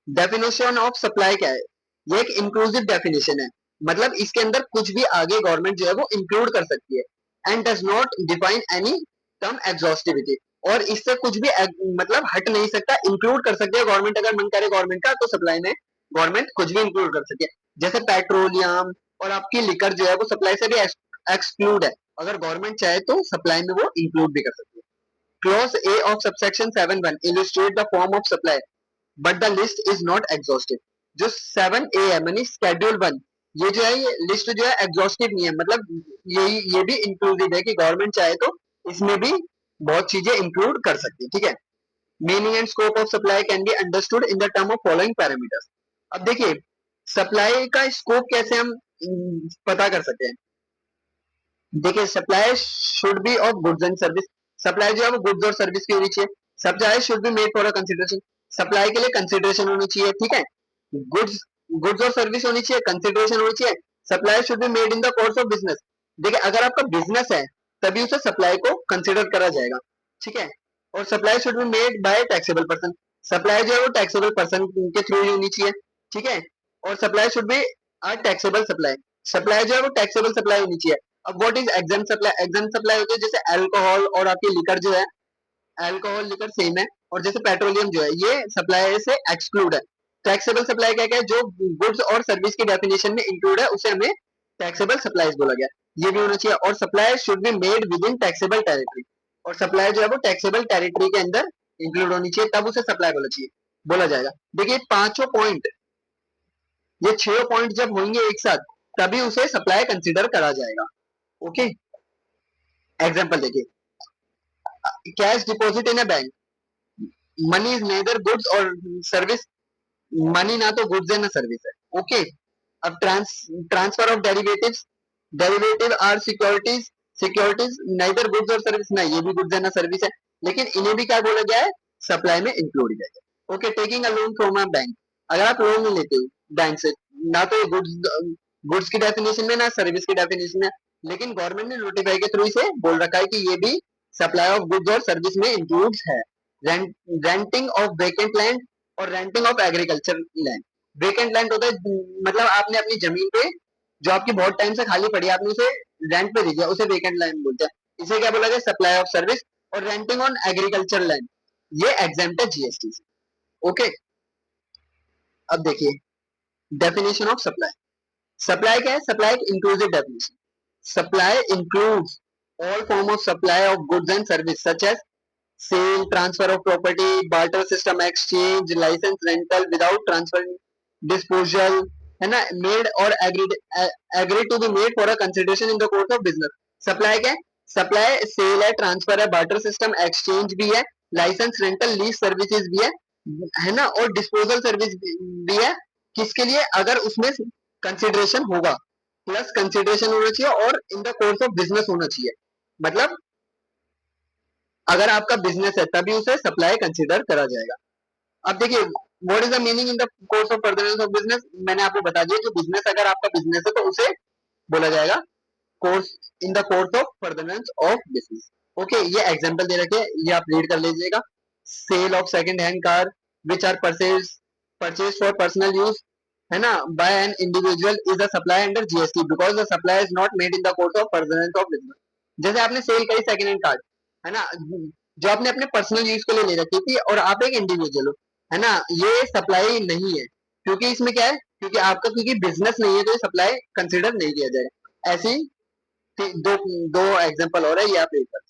डेफिनेशन ऑफ सप्लाई क्या है? ये एक इंक्लूसिव डेफिनेशन है, मतलब इसके अंदर कुछ भी आगे गवर्नमेंट जो है वो इंक्लूड कर सकती है। And does not define any term exhaustivity, और इससे कुछ भी मतलब हट नहीं सकता, इंक्लूड कर सकती है गवर्नमेंट, अगर मन करे गवर्नमेंट का तो सप्लाई में गवर्नमेंट कुछ भी इंक्लूड कर सकती है। जैसे पेट्रोलियम और आपकी लिकर जो है वो सप्लाई से भी एक्सक्लूड है, अगर गवर्नमेंट चाहे तो सप्लाई में वो इंक्लूड भी कर सकती है। Clause A of subsection 7(1) illustrate the form of supply but the list is not exhaustive। जो 7A है यानी शेड्यूल 1, ये जो है ये लिस्ट जो है एग्जॉस्टिव नहीं है, मतलब ये भी इंक्लूसिव है कि गवर्नमेंट चाहे तो इसमें भी बहुत चीजें इंक्लूड कर सकती है। ठीक है, meaning and scope of supply can be understood in the term of following parameters. अब देखिए सप्लाई का स्कोप कैसे हम पता कर सकते हैं। देखिए supply should B of goods and service, supply जो है वो गुड्स और सर्विस की होनी चाहिए। Supply should be made for a consideration, supply के लिए कंसिडरेशन होनी चाहिए। ठीक है, गुड्स गुड्स और सर्विस होनी चाहिए, कंसिडरेशन होनी चाहिए। Supply should be made in the course of business, देखिए अगर आपका बिजनेस है तभी उसे सप्लाई को कंसिडर करा जाएगा। ठीक है, और supply should be made by taxable person, supply जो है वो टैक्सेबल पर्सन के थ्रू ही होनी चाहिए। ठीक है, और supply should be a taxable supply, supply जो है वो टैक्सेबल सप्लाई होनी चाहिए। अब what is exempt supply? Exempt supply होती है जैसे अल्कोहल और आपकी लिकर जो है, अल्कोहल लिकर सेम है, और जैसे पेट्रोलियम जो है ये सप्लाई से एक्सक्लूड है। टैक्सेबल सप्लाई क्या क्या है? जो गुड्स और सर्विस की डेफिनेशन में इंक्लूड है उसे हमें टैक्सेबल सप्लाईज बोला गया, ये भी होना चाहिए। और supply should be made with in taxable territory, और सप्लाई जो है वो टैक्सेबल टेरिटरी के अंदर इंक्लूड होनी चाहिए, तब उसे सप्लाई बोला जाएगा। देखिए पांचों पॉइंट, ये 6 पॉइंट जब होंगे एक साथ तभी उसे सप्लाई कंसिडर करा जाएगा। ओके, एग्जांपल देखिए, cash deposit in a bank, money is nether goods और सर्विस, मनी ना तो गुड्स है ना सर्विस है। ओके, अब transfer of derivatives, derivative R securities, securities neither goods और सर्विस, ना ये भी गुड्स है ना सर्विस है, लेकिन इन्हें भी क्या बोला गया है? सप्लाई में इंक्लूड किया गया। Okay, taking a loan from a bank, अगर आप लोन लेते हो बैंक से, ना तो गुड्स की डेफिनेशन में ना सर्विस की डेफिनेशन में, लेकिन गवर्नमेंट ने नोटिफाई के थ्रू इसे बोल रखा है कि ये भी सप्लाई ऑफ गुड्स और सर्विस में इंक्लूड है। रेंटिंग ऑफ वेकेंट लैंड और renting of agriculture land, vacant land होता है मतलब आपने अपनी जमीन पे जो आपकी बहुत टाइम से खाली पड़ी है आपने उसे रेंट पे दे दिया, उसे वेकेंट लैंड बोलते हैं। इसे क्या बोला गया? Supply of service. और रेंटिंग ऑन एग्रीकल्चर लैंड ये एग्जेम्प्ट है जीएसटी से। ओके, अब देखिए डेफिनेशन ऑफ सप्लाई। सप्लाई क्या है? सप्लाई एक inclusive definition, supply includes all form of supply of goods and service such as sale, transfer of property, barter system, exchange, licence, rental without transfer, disposal, है ना, made और agree to be made for a consideration in the course of business. Supply क्या है? Supply sale है, transfer है, barter system, exchange भी है, licence, rental, lease services भी है ना, और डिस्पोजल सर्विस भी है। किसके लिए? अगर उसमें कंसिडरेशन होगा, प्लस कंसिडरेशन होना चाहिए और इन द कोर्स ऑफ बिजनेस होना चाहिए, मतलब अगर आपका बिजनेस है तभी उसे सप्लाई कंसिडर करा जाएगा। अब देखिए what is the meaning in the course of furtherance of business, मैंने आपको बता दिया जो बिजनेस, अगर आपका बिजनेस है तो उसे बोला जाएगा course, in the course of furtherance of business. Okay, ये एग्जांपल दे रखे हैं, ये आप रीड कर लीजिएगा। Sale of second hand car which are purchase for personal use, है ना, by an individual is a supply under GST because the supply is not made in the course of furtherance of business. जैसे आपने cell करी second hand car, है ना, जो आपने अपने पर्सनल यूज के लिए ले रखी थी और आप एक इंडिविजुअल हो, है ना, ये सप्लाई नहीं है, क्योंकि इसमें क्या है, क्योंकि आपका क्योंकि बिजनेस नहीं है तो ये सप्लाई कंसिडर नहीं किया जाएगा। ऐसी दो दो एग्जांपल और है, ये आप देख।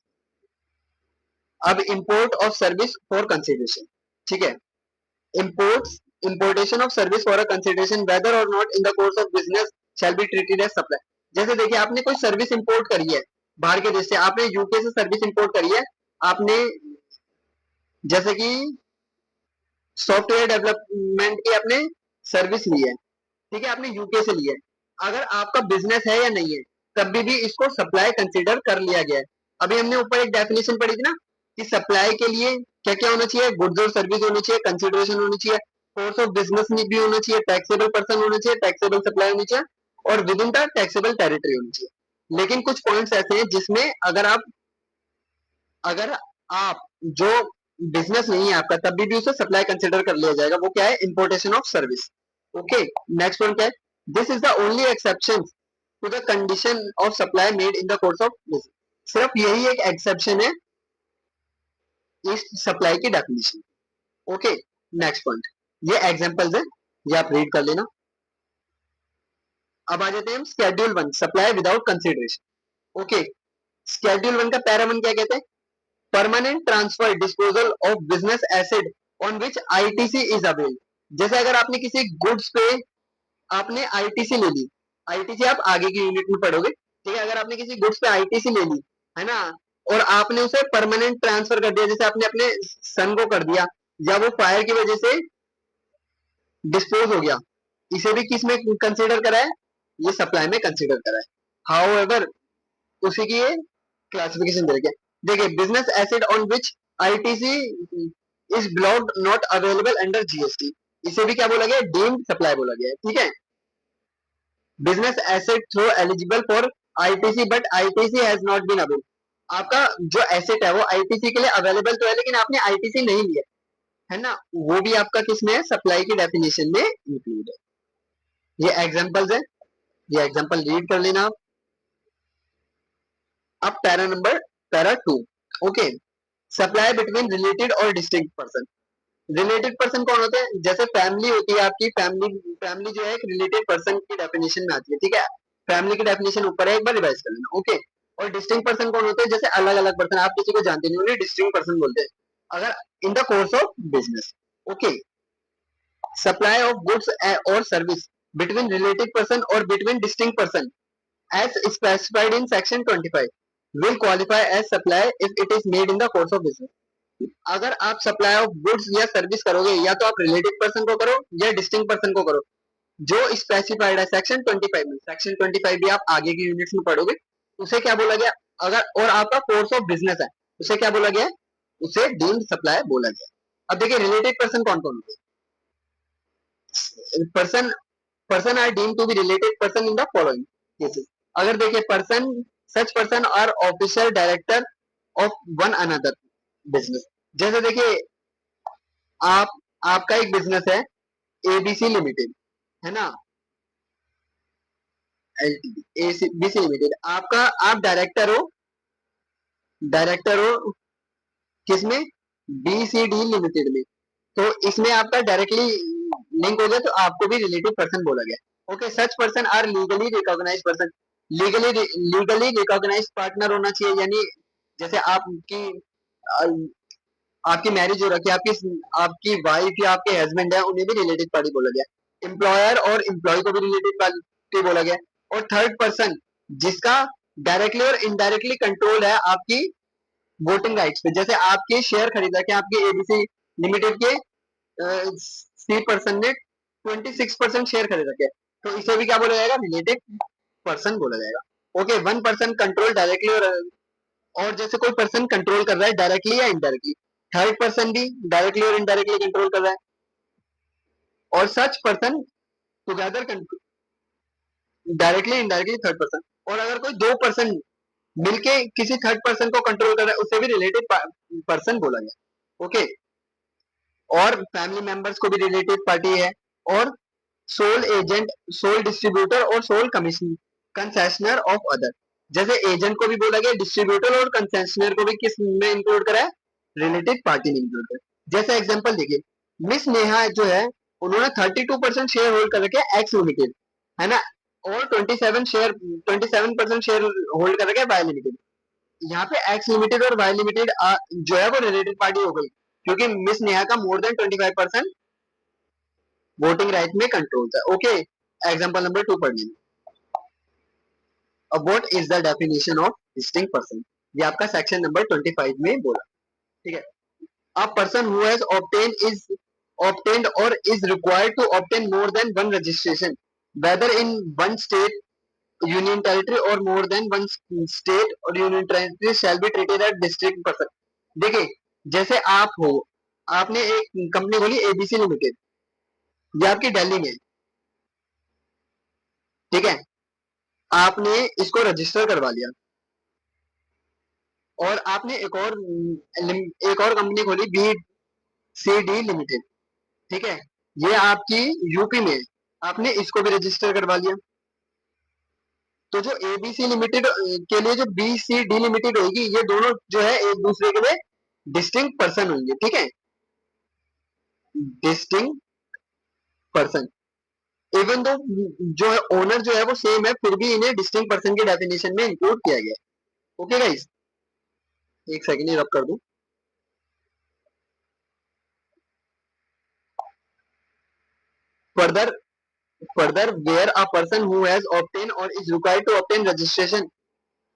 अब import of service for consideration, ठीक है, imports importation of service for a consideration whether or not in the course of business shall be treated as supply. जैसे देखिए आपने कोई सर्विस इंपोर्ट करी है बाहर के देश से, आपने यूके से सर्विस इंपोर्ट करी है, आपने जैसे कि सॉफ्टवेयर डेवलपमेंट की आपने सर्विस ली है, ठीक है, आपने यूके से ली है, अगर आपका बिजनेस है या नहीं है, तभी भी इसको सप्लाई कंसिडर कर लिया गया है। अभी हमने ऊपर एक डेफिनेशन पढ़ी थी ना कि सप्लाई के लिए क्या क्या होना चाहिए, गुड्स और सर्विस होनी चाहिए, कंसिडरेशन होनी चाहिए, कोर्स ऑफ बिजनेस भी होना चाहिए, टैक्सेबल पर्सन होना चाहिए, टैक्सेबल सप्लाई होनी चाहिए और with in the taxable territory होनी चाहिए। लेकिन कुछ पॉइंट्स ऐसे हैं जिसमें अगर आप जो बिजनेस नहीं है आपका, तभी भी उसे सप्लाई कंसिडर कर लिया जाएगा। वो क्या है, importation of service. Okay, next point क्या है, this is the only exception to the condition of supply made in the course of business. सिर्फ यही एक एक्सेप्शन है इस सप्लाई की डेफिनेशन। ओके, नेक्स्ट पॉइंट, ये एग्जांपल्स है, ये आप रीड कर लेना। अब आ जाते हैं हम schedule 1, supply without consideration. Okay, schedule 1 का पैरा 1 क्या कहते हैं, permanent transfer disposal of business asset on which ITC is avail. जैसे अगर आपने किसी गुड्स पे आपने आईटीसी ले ली, आईटीसी आप आगे की यूनिट में पढ़ोगे, ठीक है। अगर आपने किसी गुड्स पे आईटीसी ले ली है ना, और आपने उसे परमानेंट ट्रांसफर कर दिया, जैसे आपने अपने सन को कर दिया, या वो फायर की वजह से डिस्पोज हो गया, इसे भी किस में कंसिडर करा है, ये सप्लाई में कंसिडर करा है। हाउएवर उसी की ये क्लासिफिकेशन दे रखी है। देखिए, business asset on which ITC is blocked not available under GST, इसे भी क्या बोला गया, डीम्ड सप्लाई बोला गया है, ठीक है। Business asset through eligible for ITC but ITC has not been avail. आपका जो एसेट है वो आईटीसी के लिए अवेलेबल तो है, लेकिन आपने आईटीसी नहीं लिया है ना, वो भी आपका किसमें है, सप्लाई की डेफिनेशन में इंक्लूड है। ये एग्जांपल्स है, ये एग्जांपल रीड कर लेना आप। अब para 2। Okay, supply between related और डिस्टिंक्ट पर्सन। रिलेटेड पर्सन कौन होते हैं, जैसे फैमिली होती है आपकी, फैमिली जो है एक रिलेटेड पर्सन की डेफिनेशन में आती है, ठीक है। फैमिली की डेफिनेशन ऊपर है, एक बार रिवाइज कर लेना। ओके, और डिस्टिंक्ट पर्सन कौन होते हैं, जैसे अलग अलग पर्सन, आप किसी को जानते नहीं, उन्हें डिस्टिंक्ट पर्सन बोलते हैं अगर इन the course of business. Okay, supply of goods और सर्विस बिटवीन रिलेटेड पर्सन और between distinct person as specified in section 25 will qualify as supply if it is made in the course of business। अगर आप supply of goods या service करोगे, या तो आप related person को करो या डिस्टिंक्ट पर्सन को करो, जो स्पेसिफाइड है सेक्शन 25 में। सेक्शन 25 भी आप आगे की यूनिट्स में पढ़ोगे, उसे क्या बोला गया, अगर और आपका कोर्स ऑफ बिजनेस है, उसे क्या बोला गया, उसे डीम्ड सप्लाई बोला गया। अब देखिए, रिलेटेड पर्सन कौन कौन होते हैं, person are deemed to be related person in the following cases. अगर देखिए, person such person are official director of one another business. जैसे देखिए, आप आपका एक बिजनेस है एबीसी लिमिटेड, है ना, एलटीडी एबीसी लिमिटेड, आपका आप डायरेक्टर हो किसमें, बीसीडी लिमिटेड में। तो इसमें आपका डायरेक्टली लिंक हो गया, तो आपको भी रिलेटेड पर्सन बोला गया। Okay, such person are legally recognise person. Legally recognise partner होना चाहिए, यानी जैसे आपकी मैरिज हो रखी है, आपकी वाइफ या आपके हस्बैंड है, उन्हें भी रिलेटेड पार्टी बोला गया। एम्प्लॉयर और एम्प्लॉय को भी रिलेटेड पार्टी बोला गया। और थर्ड पर्सन जिसका डायरेक्टली और इनडायरेक्टली कंट्रोल है आपकी वोटिंग राइट्स पे, जैसे आपके शेयर खरीदा कि आपके एबीसी लिमिटेड के सी पर्सन ने 26% शेयर खरीद रखे, तो इसे भी क्या बोला जाएगा, रिलेटेड पर्सन बोला जाएगा। Okay, one person control directly और जैसे कोई पर्सन कंट्रोल कर रहा है डायरेक्टली या इनडायरेक्टली, थर्ड पर्सन भी डायरेक्टली और इनडायरेक्टली कंट्रोल कर रहा है, और such person together directly indirectly third person. और अगर कोई दो पर्सन मिलके किसी थर्ड पर्सन को कंट्रोल कर रहा है, उसे भी रिलेटेड पर्सन बोला गया। ओके, और फैमिली मेंबर्स को भी रिलेटेड पार्टी है, और सोल एजेंट, सोल डिस्ट्रीब्यूटर और soul commission concessionaire of other. जैसे एजेंट को भी बोला गया, डिस्ट्रीब्यूटर और कंसेशनर को भी किस में इंक्लूड करा है, रिलेटेड पार्टी में इंक्लूड करा। जैसे एग्जांपल देखिए, मिस नेहा जो है, उन्होंने 32% शेयर होल्ड कर रखे एक्स लिमिटेड, है ना, और 27% शेयर होल्ड कर रखे वाई लिमिटेड। यहाँ पे एक्स लिमिटेड और वाई लिमिटेड जो है वो रिलेटेड पार्टी हो गई, क्योंकि मिस नेहा का मोर देन 25% वोटिंग राइट में कंट्रोल था। ओके, एग्जांपल नंबर 2 पढ़ लीजिए। अब what is the definition of distinct person, ये आपका सेक्शन नंबर 25 में बोला, ठीक है। अ person who has obtained or is required to obtain more than one registration whether in one state, union territory or more than one state or union territory shall be treated as distinct person. देखिए, जैसे आप हो, आपने एक company खोली ABC limited, ये आपकी दिल्ली में, ठीक है, आपने इसको रजिस्टर करवा लिया और आपने एक और कंपनी खोली बी सी डी लिमिटेड, ठीक है, ये आपकी यूपी में है, आपने इसको भी रजिस्टर करवा लिया। तो जो एबीसी लिमिटेड के लिए जो बी सी डी लिमिटेड होगी, ये दोनों जो है एक दूसरे के लिए डिस्टिंक्ट पर्सन होंगे, ठीक है, डिस्टिंक्ट पर्सन। इवन दो जो है ओनर जो है वो सेम है, फिर भी इन्हें डिस्टिंक्ट पर्सन की डेफिनेशन में इंक्लूड किया गया है। ओके गाइस, एक सेकंड ही रब कर दूं। Further where a person who has obtained or is required to obtain registration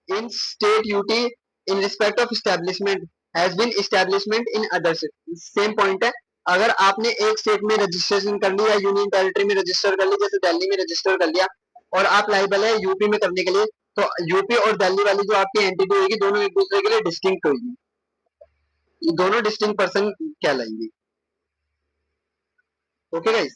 in state UT in respect of establishment has been establishment in other state, same point है। अगर आपने एक state में registration कर लिया, यूनियन टेरिटरी में register कर लिया, जैसे दिल्ली में रजिस्टर कर लिया, और आप लाइबल है यूपी में करने के लिए, तो यूपी और दिल्ली वाली जो आपकी एंटिटी होगी, दोनों एक दूसरे के लिए डिस्टिंक्ट होगी, दोनों डिस्टिंक्ट पर्सन कहलाएंगे। ओके गाइस,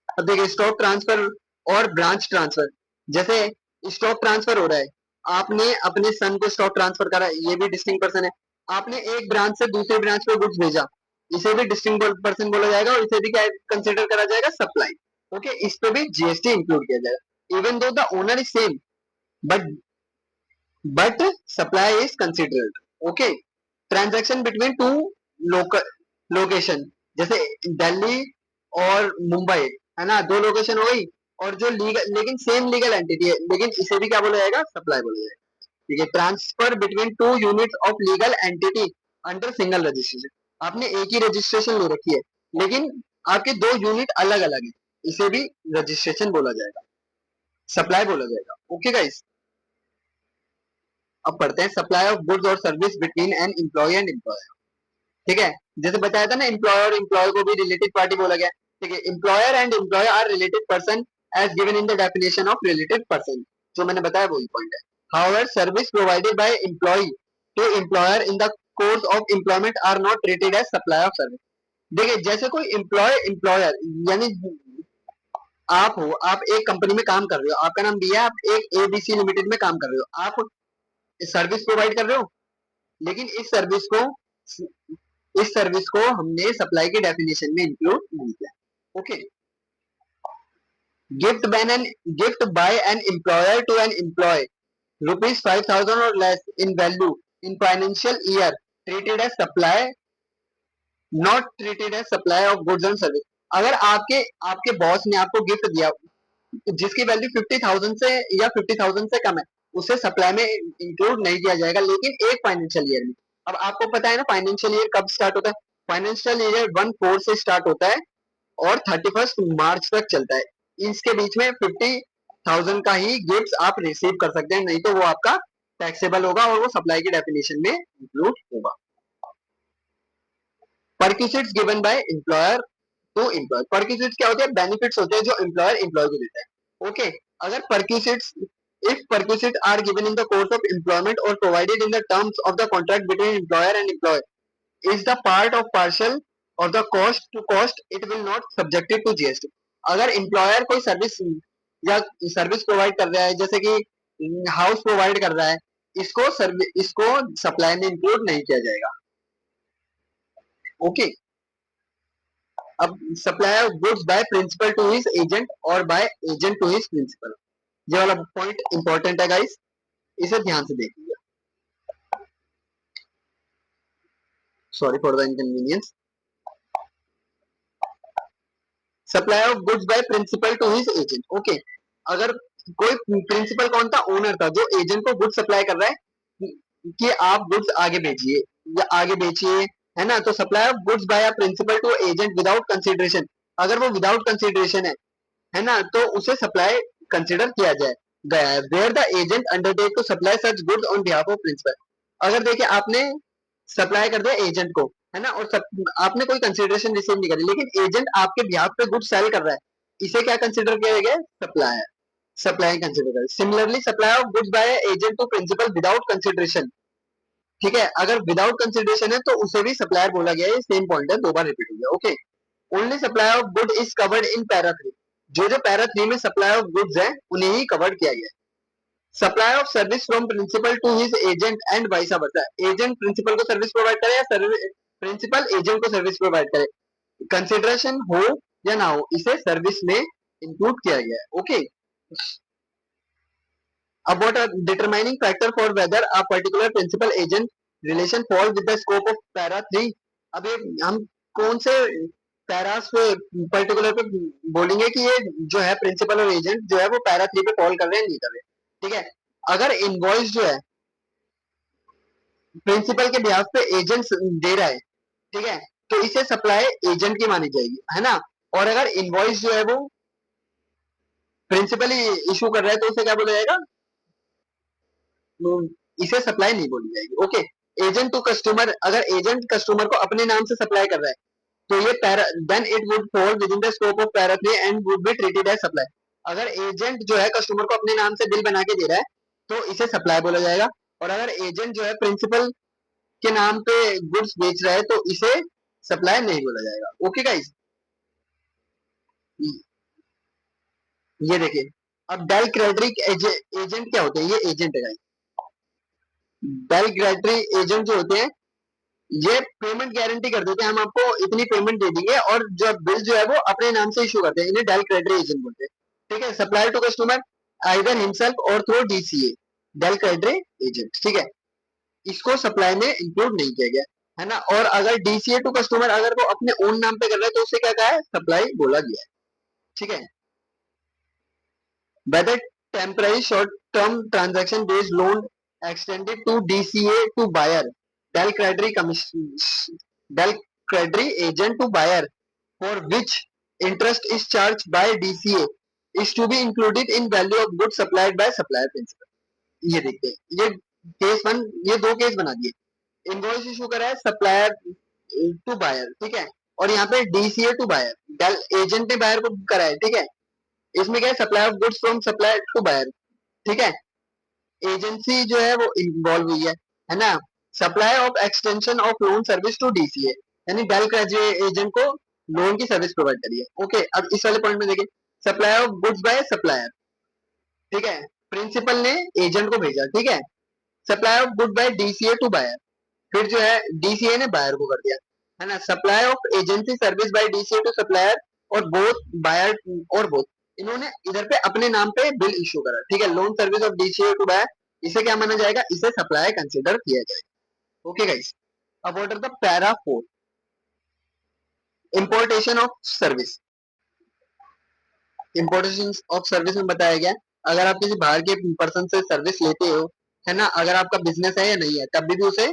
अब देखिए स्टॉक ट्रांसफर और ब्रांच ट्रांसफर। जैसे स्टॉक ट्रांसफर हो रहा है, आपने अपने सन को स्टॉक ट्रांसफर करा, ये भी डिस्टिंक्ट पर्सन है। आपने एक ब्रांच से दूसरे ब्रांच पे गुड्स भेजा, इसे भी डिस्टिंक्ट पर्सन बोला जाएगा और इसे भी क्या कंसिडर करा जाएगा, सप्लाई। ओके, इस पे भी जीएसटी इंक्लूड किया जाएगा, even though the owner is same, but supply is considered. Okay, transaction between two local location, जैसे दिल्ली और मुंबई, है ना, दो लोकेशन हो गई, और जो लीगल लेकिन सेम लीगल एंटिटी है, लेकिन इसे भी क्या बोला जाएगा, सप्लाई बोला जाएगा। ठीक है, transfer between two units of legal entity under single registration, आपने एक ही रजिस्ट्रेशन ले रखी है, लेकिन आपके दो यूनिट अलग अलग है, इसे भी रजिस्ट्रेशन बोला जाएगा, सप्लाई बोला जाएगा। ओके गाइस, अब पढ़ते हैं सप्लाई ऑफ गुड्स और service between an employee and employer. ठीक है, जैसे बताया था ना, एम्प्लॉयर और एम्प्लॉय को भी रिलेटेड पार्टी बोला गया। ठीक है, employer and employee are related person as given in the definition of related person, जो मैंने बताया वही पॉइंट है। However service provided by employ to employer in the course of employment are not treated as supply of service. देखिए, जैसे कोई employ employer, यानी आप हो, आप एक कंपनी में काम कर रहे हो, आपका नाम दिया है, आप एक एबीसी लिमिटेड में काम कर रहे हो, आप सर्विस प्रोवाइड कर रहे हो, लेकिन इस सर्विस को हमने सप्लाई की डेफिनेशन में इंक्लूड नहीं किया। Okay, gift by an employer to an employee ₹5,000 और less in value in financial year treated as supply, not treated as supply of goods and service. अगर आपके आपके बॉस ने आपको गिफ्ट दिया जिसकी वैल्यू 50,000 से या 50,000 से कम है, उसे सप्लाई में इंक्लूड नहीं किया जाएगा, लेकिन एक फाइनेंशियल ईयर में। अब आपको पता है ना फाइनेंशियल ईयर कब स्टार्ट होता है, फाइनेंशियल ईयर 1/4 से स्टार्ट होता है और 31 मार्च तक चलता है। इसके बीच में 50,000 का ही गिफ्ट आप रिसीव कर सकते हैं, नहीं तो वो आपका टैक्सेबल होगा और वो सप्लाई की डेफिनेशन में इंक्लूड होगा। Perquisites given by employer to employ. Perquisites क्या होते हैं, बेनिफिट्स होते हैं जो एम्प्लॉयर एम्प्लॉय को देता है। ओके, अगर परक्यूसिट्स if perquisites are given in the course of employment or provided in the terms of the contract between employer and employee is the part of partial of the cost to cost, it will not subjected to GST। अगर employer कोई service या service provide कर रहा है, जैसे कि house provide कर रहा है, इसको सप्लाई में इंक्लूड नहीं किया जाएगा। ओके, अब supply of goods by principal to his agent or by agent to his principal, ये वाला पॉइंट इंपॉर्टेंट है गाइस, इसे ध्यान से देखिए। Sorry for the inconvenience. Supply of goods by principal to his agent. Okay, अगर कोई प्रिंसिपल कौन था, ओनर था, जो एजेंट को गुड्स सप्लाई कर रहा है कि आप गुड्स आगे भेजिए या आगे बेचिए, है ना, तो supply of goods by principal to agent without consideration, अगर वो विदाउट कंसिडरेशन है ना, तो उसे सप्लाई कंसिडर किया जाए गया है। Where the agent undertake to supply such goods on behalf of principal. अगर देखिए आपने सप्लाई कर दिया एजेंट को, है ना, और आपने कोई कंसिडरेशन रिसीव नहीं करी, लेकिन एजेंट आपके बिहाफ पे गुड्स सेल कर रहा है, इसे क्या कंसिडर किया गया? सप्लायर, सप्लाई कंसिडर करें। Similarly supply of goods by agent to principal without consideration, ठीक है, अगर विदाउट कंसिडरेशन है तो उसे भी सप्लायर बोला गया है, सेम पॉइंट है, दो बार रिपीट हो गया। Okay, only supply of good is covered in para 3, जो जो पैरा 3 में सप्लाई ऑफ गुड्स है उन्हें ही कवर्ड किया गया है। Supply of service from principal to his agent and vice versa, agent principal को सर्विस प्रोवाइड करे या प्रिंसिपल एजेंट को सर्विस प्रोवाइड करे, कंसिडरेशन हो या ना हो, इसे सर्विस में इंक्लूड किया गया है। Okay, about a determining factor for whether a particular principal agent relation falls with the scope of para 3। अब ये हम कौन से पैरास पे पर्टिकुलर पे बोलेंगे कि ये जो है प्रिंसिपल और एजेंट जो है वो पैरा 3 पे फॉल कर रहे हैं नहीं कर रहे, ठीक है। अगर इनवॉइस जो है प्रिंसिपल के बिहाफ पे एजेंट दे रहा है, ठीक है, तो इसे सप्लाई एजेंट की मानी जाएगी, है ना। और अगर इनवॉइस जो है वो प्रिंसिपल ही इशू कर रहा है तो उसे क्या बोला जाएगा? इसे सप्लाई नहीं बोली जाएगी। ओके, एजेंट टू कस्टमर, अगर एजेंट कस्टमर को अपने नाम से सप्लाई कर रहा है तो ये para then it would fall within the scope of para 3 and would be treated as supply. अगर एजेंट जो है कस्टमर को अपने नाम से बिल बना के दे रहा है तो इसे सप्लाई बोला जाएगा, और अगर एजेंट जो है प्रिंसिपल के नाम पे गुड्स बेच रहा है तो इसे सप्लाई नहीं बोला जाएगा। ओके गाइस, ये देखिए, अब डेल क्रेडिट एजेंट क्या होते हैं? ये एजेंट है गाइस, डेल क्रेडिट एजेंट जो होते हैं ये पेमेंट गारंटी कर देते हैं, हम आपको इतनी पेमेंट दे देंगे, और जो बिल जो है वो अपने नाम से इशू करते हैं, इन्हें डायल क्रेडिट एजेंट बोलते हैं, ठीक है। Supply to customer either himself or through DCA, dial credit agent, ठीक है, इसको सप्लाई में इंक्लूड नहीं किया गया, है ना। और अगर डीसीए टू कस्टमर अगर वो अपने ओन नाम पे कर रहे हैं तो उसे क्या कहा है? सप्लाई बोला गया है, ठीक है। whether temporary short term transaction based loan extended to DCA to buyer, del credit commission, del credit agent to buyer for which interest is charged by DCA is to be included in value of goods supplied by supplier principal। ये देखते हैं, ये case one, ये दो case बना दिए, invoice issue करा है सप्लायर टू बायर, ठीक है, और यहाँ पे DCA to buyer, del agent ने बायर को करा है, ठीक है। इसमें क्या है? Supply of goods from supplier to buyer, ठीक है, एजेंसी जो है वो इन्वॉल्व हुई है ना। Supply of extension of loan service to DCA, यानी डेल ग्रेजुएट एजेंट को लोन की सर्विस प्रोवाइड करी है। ओके, अब इस वाले पॉइंट में देखिए, supply of goods by supplier, ठीक है, प्रिंसिपल ने एजेंट को भेजा, ठीक है। Supply of good by DCA to buyer, फिर जो है डीसीए ने बायर को कर दिया, है ना। Supply of agency service by DCA to supplier, और बोथ बायर और बोथ इन्होंने इधर पे अपने नाम पे बिल इशू करा, ठीक है। Loan service of DCA to buyer, इसे क्या माना जाएगा? इसे सप्लाई कंसिडर किया जाएगा। ओके गाइस, अब order the para 4, importation of service. Importation of service में बताया गया, अगर आप किसी बाहर के पर्सन से सर्विस लेते हो, है ना, अगर आपका बिजनेस है या नहीं है तब भी उसे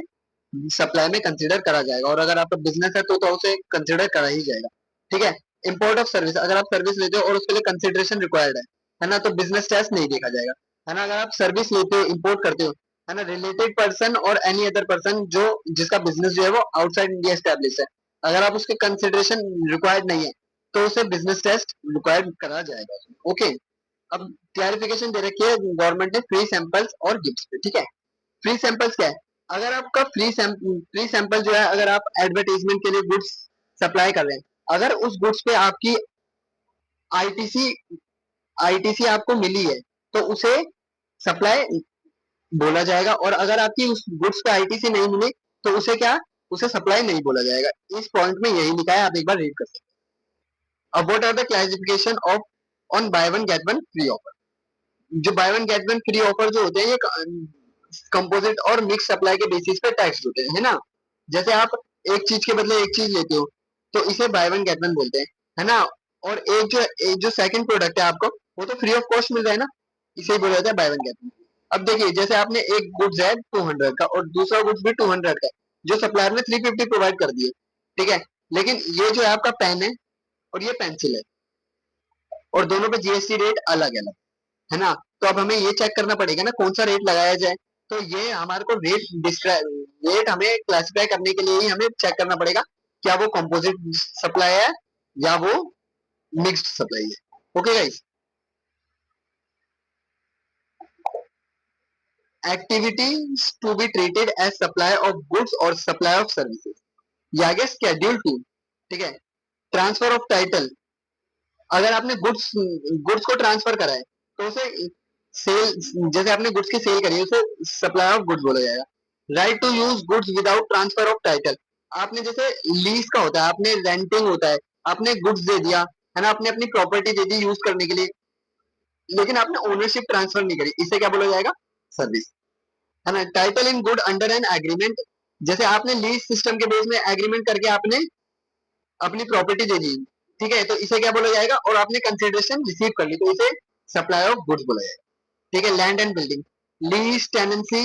सप्लाई में कंसीडर करा जाएगा, और अगर आपका बिजनेस है तो उसे कंसीडर करा ही जाएगा, ठीक है। इंपोर्ट ऑफ सर्विस, अगर आप सर्विस लेते हो और उसके लिए कंसिडरेशन रिक्वायर्ड है ना, तो बिजनेस टेस्ट नहीं देखा जाएगा, है ना। अगर आप सर्विस लेते हो, इंपोर्ट करते हो, है ना, रिलेटेड पर्सन और एनी अदर पर्सन जो जिसका बिजनेस जो है वो आउटसाइड इंडिया एस्टेब्लिश है, अगर आप उसके कंसिडरेशन रिक्वायर्ड नहीं है तो उसे बिजनेस टेस्ट रिक्वायर्ड करा जाएगा। ओके, अब क्लैरिफिकेशन दे रखी है गवर्नमेंट ने फ्री सैंपल्स और गिफ्ट्स पे, ठीक है। फ्री सैंपल्स क्या है? अगर आपका फ्री सैंपल जो है, अगर आप एडवर्टाइजमेंट के लिए गुड्स सप्लाई कर रहे हैं, अगर उस गुड्स पे आपकी आईटीसी आईटीसी आपको मिली है तो उसे सप्लाई बोला जाएगा, और अगर आपकी उस गुड्स पे आईटीसी नहीं मिली तो उसे क्या? उसे सप्लाई नहीं बोला जाएगा। इस पॉइंट में यही लिखा है, आप एक बार रीड कर सकते हैं। अब what are the classification of on buy one get one free offer. जो buy one get one free offer जो होते हैं ये कंपोजिट और मिक्स सप्लाई के बेसिस पे टैक्स होते हैं, है ना। जैसे आप एक चीज के बदले एक चीज लेते हो तो इसे बाय वन गेट वन बोलते हैं, है ना। और एक जो सेकंड प्रोडक्ट है आपको वो तो फ्री ऑफ कॉस्ट मिल रहा है ना, इसे बोला जाता है बाय वन गेट वन। अब देखिए, जैसे आपने एक गुड्स है 200 का और दूसरा गुड्स भी 200 का, जो सप्लायर ने 350 प्रोवाइड कर दिए, ठीक है, लेकिन ये जो है आपका पेन है और ये पेंसिल है, और दोनों पे जीएसटी रेट अलग अलग, है ना। तो अब हमें ये चेक करना पड़ेगा ना कौन सा रेट लगाया जाए, तो ये हमारे को रेट हमें क्लासिफाई करने के लिए ही हमें चेक करना पड़ेगा क्या वो कंपोजिट सप्लाई है या वो मिक्स्ड सप्लाई है। Okay guys, activities to be treated as supply of goods और सप्लाई ऑफ सर्विसेज, ये आ गया शेड्यूल 2। ठीक है, ट्रांसफर ऑफ टाइटल, अगर आपने गुड्स गुड्स को ट्रांसफर करा है तो उसे सेल, जैसे आपने गुड्स की सेल करी है उसे सप्लाई ऑफ गुड्स बोला जाएगा। Right to use goods without transfer of title, आपने जैसे लीज का होता है, आपने रेंटिंग होता है, आपने गुड्स दे दिया है ना, आपने अपनी प्रॉपर्टी दे दी यूज करने के लिए, लेकिन आपने ओनरशिप ट्रांसफर नहीं करी, इसे क्या बोला जाएगा? सर्विस, है ना। Title in good under an agreement, जैसे आपने लीज सिस्टम के बेस में एग्रीमेंट करके आपने अपनी प्रॉपर्टी दे दी, ठीक है, तो इसे क्या बोला जाएगा? और आपने कंसिडरेशन रिसीव कर ली, तो इसे सप्लाई ऑफ गुड्स बोला जाएगा। ठीक है, land and building, lease, tenancy,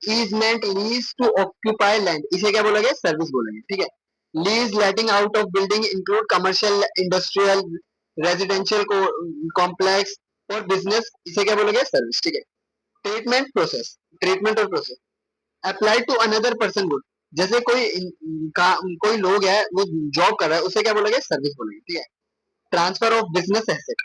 easement, lease to occupy land, इसे क्या बोला गया? सर्विस बोला गया। ठीक है, lease letting out of building include commercial, industrial, residential complex और बिजनेस, इसे क्या बोला गया? सर्विस। ठीक है, ट्रीटमेंट प्रोसेस, ट्रीटमेंट और process apply to another person good, जैसे कोई लोग है वो जॉब कर रहा है, उसे क्या बोला गया? सर्विस बोला गया। ठीक है, transfer of business asset,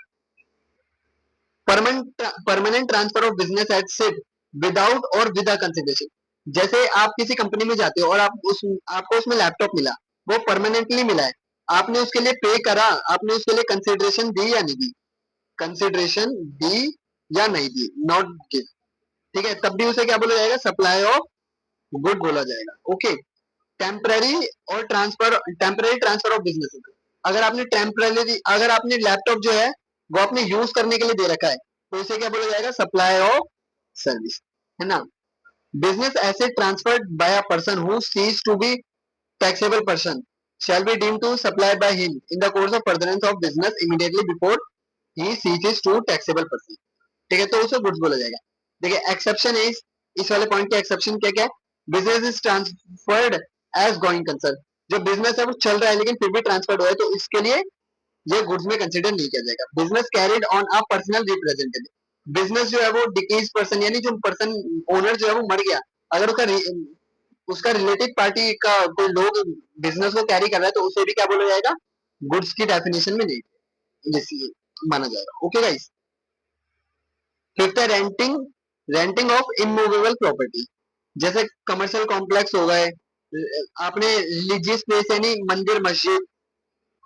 permanent transfer of business asset without और विदा कंसिडरेशन, जैसे आप किसी कंपनी में जाते हो और आपको उसमें लैपटॉप मिला, वो परमानेंटली मिला है, आपने उसके लिए पे करा, आपने उसके लिए कंसिडरेशन दी या नहीं दी? कंसिडरेशन दी या नहीं दी? Not give. ठीक है, तब भी उसे क्या बोला जाएगा? सप्लाई ऑफ गुड बोला जाएगा। ओके, टेम्पररी और transfer, temporary transfer of business, अगर आपने टेम्पररी, अगर आपने लैपटॉप जो है वो आपने यूज करने के लिए दे रखा है, तो इसे क्या बोला जाएगा? सप्लाई ऑफ सर्विस, है ना। Business asset transferred by a person who cease to be taxable person shall be deemed to supply by him in the course of furtherance of business immediately before he ceases to taxable person। ठीक है, तो उसे goods बोला जाएगा। देखिए exception है इस वाले पॉइंट के एक्सेप्शन क्या क्या है? Business is transferred as going concern, जो बिजनेस है वो चल रहा है लेकिन फिर भी ट्रांसफर्ड हुआ है, तो इसके लिए ये गुड्स में कंसिडर नहीं किया जाएगा। Business carried on a personal representative, business जो है वो डिकेज पर्सन, यानी जो पर्सन ओनर जो है वो मर गया, अगर उसका रिलेटेड पार्टी का कोई लोग बिजनेस को कैरी कर रहा है, तो उसे भी क्या बोला जाएगा? गुड्स की डेफिनेशन में नहीं माना जाएगा। ओके गाइस, फिफ्थ है renting, renting of immovable property, जैसे कमर्शियल कॉम्प्लेक्स हो गए, आपने रिलीजियस प्लेस यानी मंदिर, मस्जिद,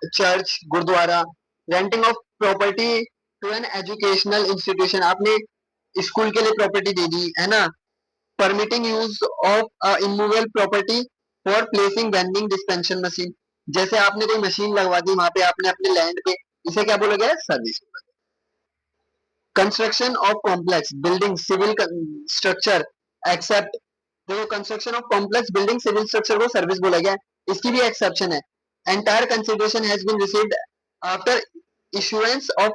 चर्च, गुरुद्वारा, renting of property to an educational institution, आपने स्कूल के लिए प्रॉपर्टी दे दी, है ना। Permitting use of immovable property for placing vending dispensing machine, जैसे आपने कोई मशीन लगवा दी वहां पे आपने अपने लैंड पे, इसे क्या बोला गया? Service. Construction of complex building civil structure except, देखो construction of complex building civil structure को सर्विस बोला गया, इसकी भी एक्सेप्शन है। Entire consideration has been received after issuance of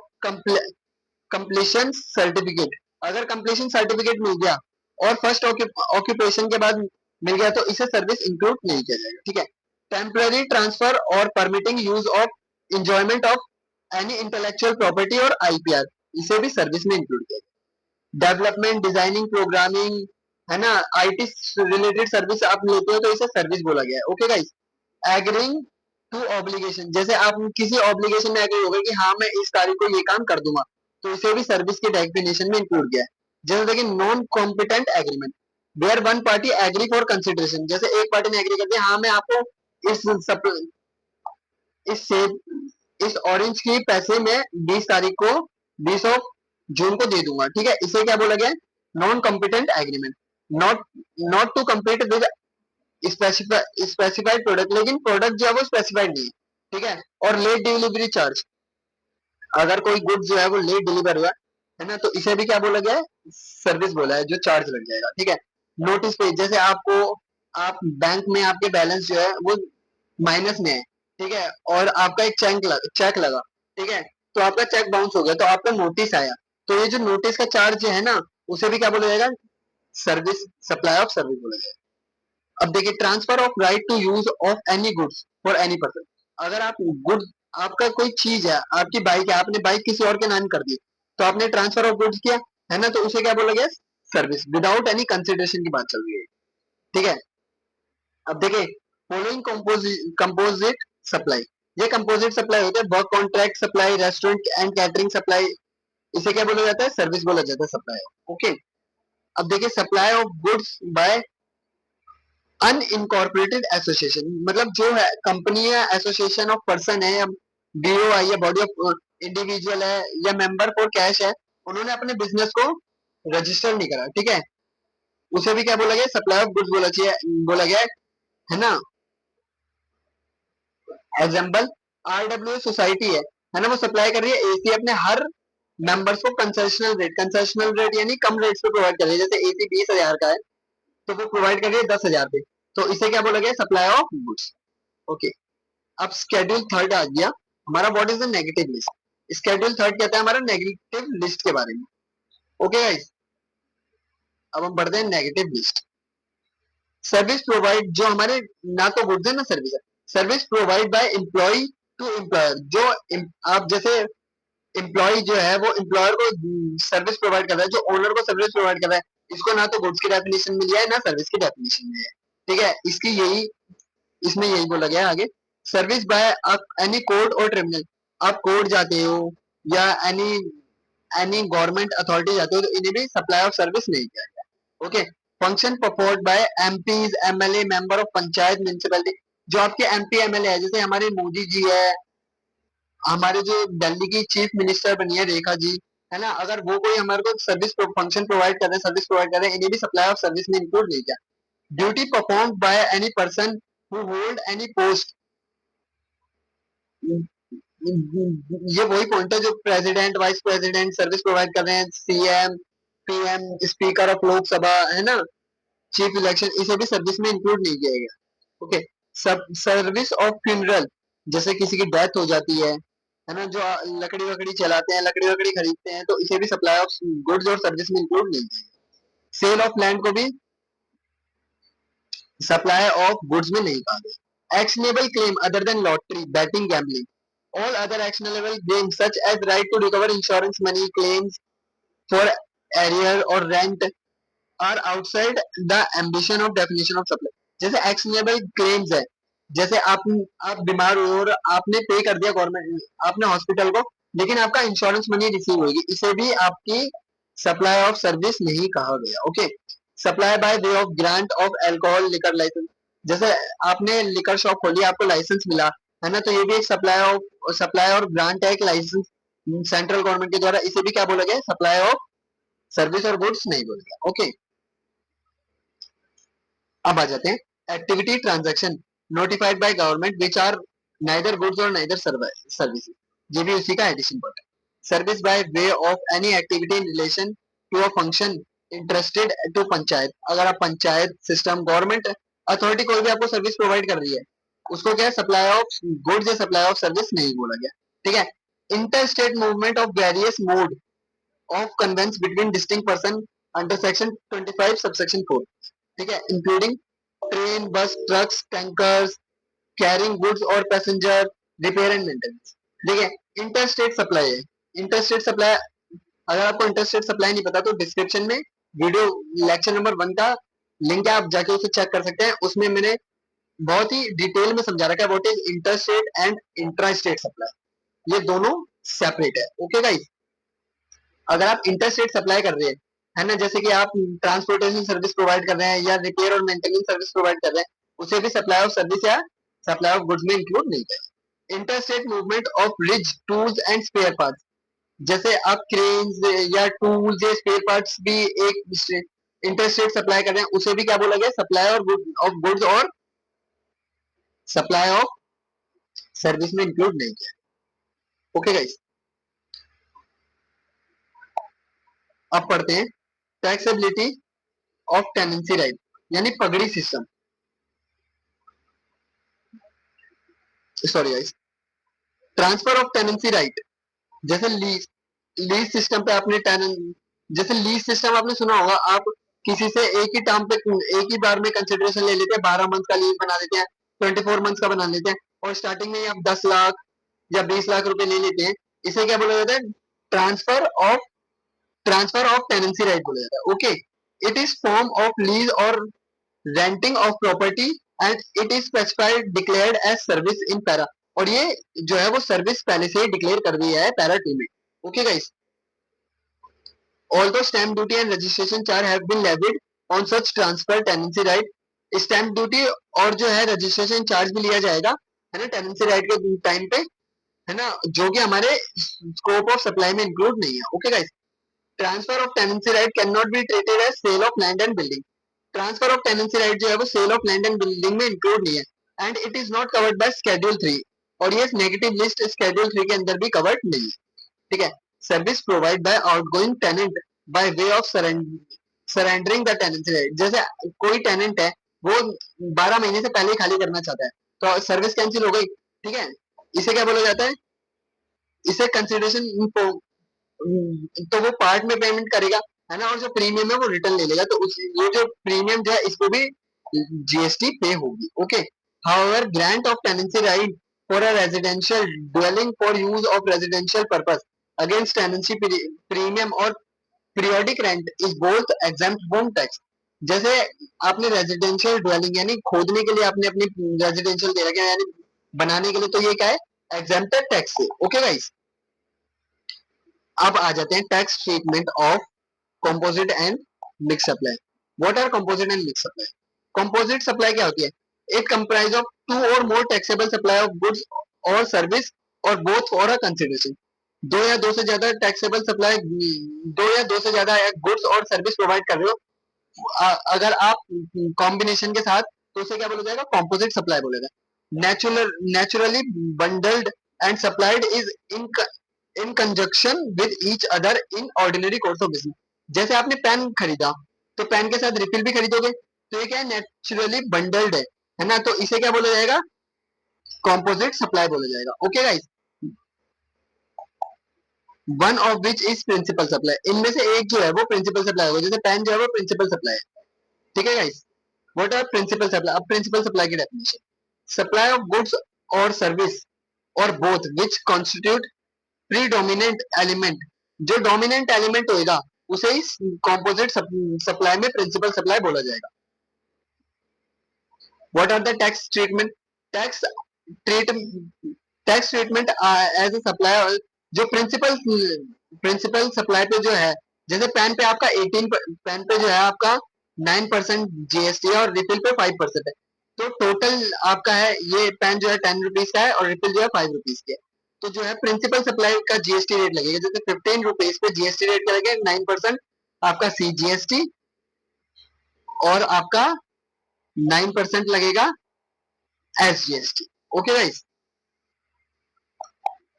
completion certificate, अगर कंप्लीशन सर्टिफिकेट मिल गया और फर्स्ट ऑक्यूपेशन के बाद मिल गया, तो इसे सर्विस इंक्लूड नहीं किया जाएगा। ठीक है, टेम्पररी ट्रांसफर और permitting use of enjoyment of any intellectual property और आईपीआर, इसे भी सर्विस में इंक्लूड किया जाएगा। डेवलपमेंट, डिजाइनिंग, प्रोग्रामिंग, है ना, आईटी रिलेटेड सर्विस आप लेते हो तो इसे सर्विस बोला गया है। Okay guys, agreeing to obligation, जैसे आप किसी ऑब्लिगेशन में एग्री हो गए कि हाँ मैं इस तारीख को ये काम कर दूंगा, तो इसे भी सर्विस के डेफिनेशन में इंक्लूड किया है। जैसे देखिए non competent agreement, where one party agree for consideration, जैसे एक पार्टी ने एग्री कर दिया, हाँ मैं आपको इस इस सेब इस ऑरेंज की पैसे में 20 तारीख को 20 ऑफ जून को दे दूंगा। ठीक है, इसे क्या बोला गया? Non competent agreement. Not not to compete with specified product, लेकिन प्रोडक्ट जो है वो स्पेसिफाइड नहीं है। ठीक है, और लेट डिलीवरी चार्ज, अगर कोई गुड जो है वो लेट डिलीवर हुआ है ना, तो इसे भी क्या बोला गया है? सर्विस बोला है, जो चार्ज लग जाएगा। ठीक है, नोटिस पे, जैसे आपको आप बैंक में आपके बैलेंस जो है वो माइनस में है, ठीक है, और आपका एक चेक लगा, ठीक है, तो आपका चेक बाउंस हो गया, तो आपका नोटिस आया, तो ये जो नोटिस का चार्ज है ना, उसे भी क्या बोला जाएगा? सर्विस, सप्लाई ऑफ सर्विस बोला जाएगा। अब देखिए transfer of right to use of any goods for any person, अगर आप गुड, आपका कोई चीज है, आपकी बाइक है, आपने बाइक किसी और के नाम कर दी, तो आपने ट्रांसफर ऑफ गुड्स किया, है ना, तो उसे क्या बोला गया? सर्विस, विदाउट एनी कंसिडरेशन की बात चल रही है। ठीक है, अब देखिए फॉलोइंग कंपोजिट सप्लाई, ये कंपोजिट सप्लाई होते हैं, work contract supply, restaurant and catering supply, इसे क्या बोला जाता है, सर्विस बोला जाता है सप्लाई। ओके, अब देखिए supply of goods bye unincorporated association, मतलब जो है कंपनी है, एसोसिएशन ऑफ पर्सन है, या बीओआई या बॉडी ऑफ इंडिविजुअल है, या मेंबर फॉर कैश है, उन्होंने अपने बिजनेस को रजिस्टर नहीं करा, ठीक है, उसे भी क्या बोला गया, सप्लाई ऑफ गुड्स बोला चाहिए, बोला गया है ना। एग्जाम्पल, आरडब्ल्यू सोसाइटी है ना, वो सप्लाई कर रही है एसी अपने हर मेंबर्स को कंसेशनल रेट यानी कम रेट्स पे प्रोवाइड कर रही है, जैसे एसी 20,000 का है तो वो प्रोवाइड कर रही है 10,000 पे, तो इसे क्या बोला गया, सप्लाई ऑफ गुड्स। ओके, अब स्केड्यूल थर्ड आ गया हमारा, what is the negative list. Schedule third कहता है हमारा नेगेटिव लिस्ट के बारे में। ओके गाइस, अब हम बढ़ते हैं नेगेटिव लिस्ट। सर्विस प्रोवाइड, जो हमारे ना तो गुड्स है ना सर्विस है, service provide by employ to employer, जो आप जैसे एम्प्लॉय जो है वो एम्प्लॉयर को सर्विस प्रोवाइड कर रहा है, जो ओनर को सर्विस प्रोवाइड कर रहा है, इसको ना तो गुड्स की डेफिनेशन मिली है ना सर्विस की डेफिनेशन में है, ठीक है, इसकी यही, इसमें यही बोला गया है आगे। सर्विस बाय एनी कोर्ट और ट्रिब्यूनल, आप कोर्ट जाते हो या एनी एनी गवर्नमेंट अथॉरिटी जाते हो तो इन्हें भी सप्लाई ऑफ सर्विस नहीं किया गया। Okay, function performed by MPs, MLA, member of panchayat, municipality, जो आपके एमपी एमएलए है, जैसे हमारे मोदी जी है, हमारे जो दिल्ली की चीफ मिनिस्टर बनी है रेखा जी, है ना, अगर वो कोई हमारे को सर्विस फंक्शन प्रोवाइड कर रहे हैं, सर्विस प्रोवाइड कर रहे हैं, इन्हें भी सप्लाई ऑफ सर्विस में इंक्लूड नहीं किया। Duty performed by any person who hold any post, ये वही पॉइंट है जो president, vice president service provide कर रहे हैं, CM, PM, speaker of Lok Sabha, है ना, चीफ इलेक्शन, इसे भी सर्विस में इंक्लूड नहीं किया गया। ओके, सब सर्विस ऑफ फ्यूनरल, जैसे किसी की डेथ हो जाती है ना, जो लकड़ी वकड़ी चलाते हैं, लकड़ी वकड़ी खरीदते हैं, तो इसे भी सप्लाई ऑफ गुड्स और सर्विस में इंक्लूड नहीं किया। सेल ऑफ लैंड को भी सप्लाई ऑफ गुड्स में नहीं कहा गया। Actionable claim other than lottery, batting, gambling, all other actionable claims such as right to recover insurance money, claims for arrear or rent are outside the ambition of definition of supply। जैसे actionable claims है, जैसे आप बीमार हो और आपने पे कर दिया गवर्नमेंट, आपने हॉस्पिटल को, लेकिन आपका इंश्योरेंस मनी रिसीव होगी, इसे भी आपकी सप्लाई ऑफ सर्विस नहीं कहा गया। ओके, supply by way of grant of alcohol liquor licence, जैसे आपने लिकर शॉप खोली, आपको लाइसेंस मिला, है ना, तो ये भी एक सप्लाई और ग्रांट है, एक लाइसेंस सेंट्रल गवर्नमेंट के द्वारा, इसे भी क्या बोला गया, सप्लाई ऑफ सर्विस और गुड्स नहीं बोला गया। ओके, अब आ जाते हैं activity transaction notified by government which are neither goods और नाइदर सर्विस, ये भी उसी का एडिशन पार्ट है। Service by way of any activity in relation to a function interested to panchayat, अगर आप पंचायत सिस्टम, गवर्नमेंट अथॉरिटी कोई भी आपको सर्विस प्रोवाइड कर रही है, उसको क्या है, सप्लाई ऑफ गुड्स या सप्लाई ऑफ सर्विस नहीं बोला गया। ठीक है, inter state movement of various mode of conveyance between distinct person under section 25 subsection 4, ठीक है, including train, bus, trucks, tankers, carrying goods और पैसेंजर, रिपेयर एंड मेंटेनेंस। ठीक है, इंटरस्टेट सप्लाई है, इंटरस्टेट सप्लाई, अगर आपको इंटरस्टेट सप्लाई नहीं पता तो डिस्क्रिप्शन में वीडियो लेक्चर नंबर 1 का लिंक है, आप जाके उसे चेक कर सकते हैं, उसमें मैंने बहुत ही डिटेल में समझा रखा है what is interstate and intrastate supply, ये दोनों सेपरेट है। ओके गाइस, अगर आप इंटरस्टेट सप्लाई कर रहे हैं, है ना, जैसे कि आप ट्रांसपोर्टेशन सर्विस प्रोवाइड कर रहे हैं या रिपेयर और मेंटेनेंस सर्विस प्रोवाइड कर रहे हैं, उसे भी सप्लाई ऑफ सर्विस या सप्लाई ऑफ गुड्स में इंक्लूड नहीं करें। Interstate movement of rigs tools and spare parts, जैसे आप क्रेन्स या टूल्स या स्पेयर पार्ट्स भी एक इंटरस्टेट सप्लाई कर रहे हैं, उसे भी क्या बोला गया, सप्लाई और ऑफ गुड्स और सप्लाई ऑफ सर्विस में इंक्लूड नहीं किया। ओके गाइस, अब पढ़ते हैं टैक्सेबिलिटी ऑफ टेनेंसी राइट, यानी पगड़ी system, sorry guys, transfer of tenancy right, जैसे लीज, लीज सिस्टम पे आपने जैसे लीज सिस्टम आपने सुना होगा, आप किसी से एक ही टर्म पे एक ही बार में कंसिडरेशन ले लेते हैं, 12 मंथ का लीज बना देते हैं, 24 मंथ का बना लेते हैं, और स्टार्टिंग में ही आप 10 लाख या 20 लाख रुपए ले लेते हैं, इसे क्या बोला जाता है, ट्रांसफर ऑफ टेनेंसी राइट बोला जाता है। Okay, it is form of lease or renting of property and it is specified declared as service in para, और ये जो है वो सर्विस पहले से ही डिक्लेयर कर दिया है पैरा 2 में। Okay guys, although stamp duty and registration charge have been levied on such transfer tenancy right, stamp duty और जो है रजिस्ट्रेशन चार्ज भी लिया जाएगा, है ना, टेनेंसी राइट के टाइम पे, है ना, जो कि हमारे स्कोप ऑफ सप्लाई में इंक्लूड नहीं है। Okay guys, transfer of tenancy right cannot be treated as sale of land and building. Transfer of tenancy right जो है वो sale of land and building में इंक्लूड नहीं है, and it is not covered by schedule 3, और ये negative list schedule 3 के अंदर भी कवर्ड नहीं है। ठीक है, service provide by outgoing tenant by way of surrendering the tenancy right. जैसे कोई टेनेंट है वो 12 महीने से पहले खाली करना चाहता है, तो सर्विस कैंसिल हो गई, ठीक है, इसे क्या बोला जाता है, इसे कंसिडरेशन, तो वो पार्ट में पेमेंट करेगा, है ना, और जो प्रीमियम है वो रिटर्न ले लेगा, तो उस ये जो प्रीमियम जो है इसको भी जीएसटी पे होगी। Okay, however grant of tenancy right for a residential dwelling for use of residential purpose against tenancy premium or periodic rent is both exempt from tax. जैसे आपने रेजिडेंशियल ड्वेलिंग यानी खोदने के लिए आपने अपनी रेजिडेंशियल दे रखा है, यानी बनाने के लिए, तो ये क्या है, एग्जेम्प्टेड टैक्स से। ओके गाइस, अब आ जाते हैं tax treatment of composite and mix supply. What are composite and mix supply? Composite supply क्या होती है? इट कंप्राइज ऑफ टू और more taxable supply of goods और सर्विस और बोथ फॉर अ कंसिडरेशन। दो या दो से ज्यादा टैक्सेबल सप्लाई, दो या दो से ज्यादा गुड्स और सर्विस प्रोवाइड कर रहे हो, अगर आप कॉम्बिनेशन के साथ, तो उसे क्या बोला जाएगा, कंपोजिट सप्लाई बोलेगा। Naturally bundled and supplied is in conjunction with each other in ordinary course of business. जैसे आपने पेन खरीदा, तो पेन के साथ रिफिल भी खरीदोगे, तो ये क्या है, नेचुरली बंडल्ड है ना, तो इसे क्या बोला जाएगा, कंपोजिट सप्लाई बोला जाएगा। Okay guys, one of which is principal supply. इनमें से एक जो है वो प्रिंसिपल सप्लाई होगा, जैसे पेन जो है वो प्रिंसिपल सप्लाई है। ठीक है guys, what are principal supply? अब प्रिंसिपल सप्लाई की डेफिनेशन, सप्लाई ऑफ गुड्स और सर्विस और both which constitute predominant element. जो डोमिनेंट एलिमेंट होगा उसे ही कंपोजिट सप्लाई में प्रिंसिपल सप्लाई बोला जाएगा। What are the tax treatment? Tax treat tax treatment as a supply, जो प्रिंसिपल सप्लाई पे जो है, जैसे पेन पे आपका 18, पेन पे जो है आपका 9% जीएसटी है और रिफिल पे 5% है, तो टोटल आपका है, ये पेन जो है 10 रुपीज का है और रिफिल जो है 5 रुपीज की है, तो जो है प्रिंसिपल सप्लाई का जीएसटी रेट लगेगा, जैसे 15 रुपीज पे जीएसटी रेट क्या लगेगा, 9% आपका सी जीएसटी और आपका 9% लगेगा S GST. Okay guys,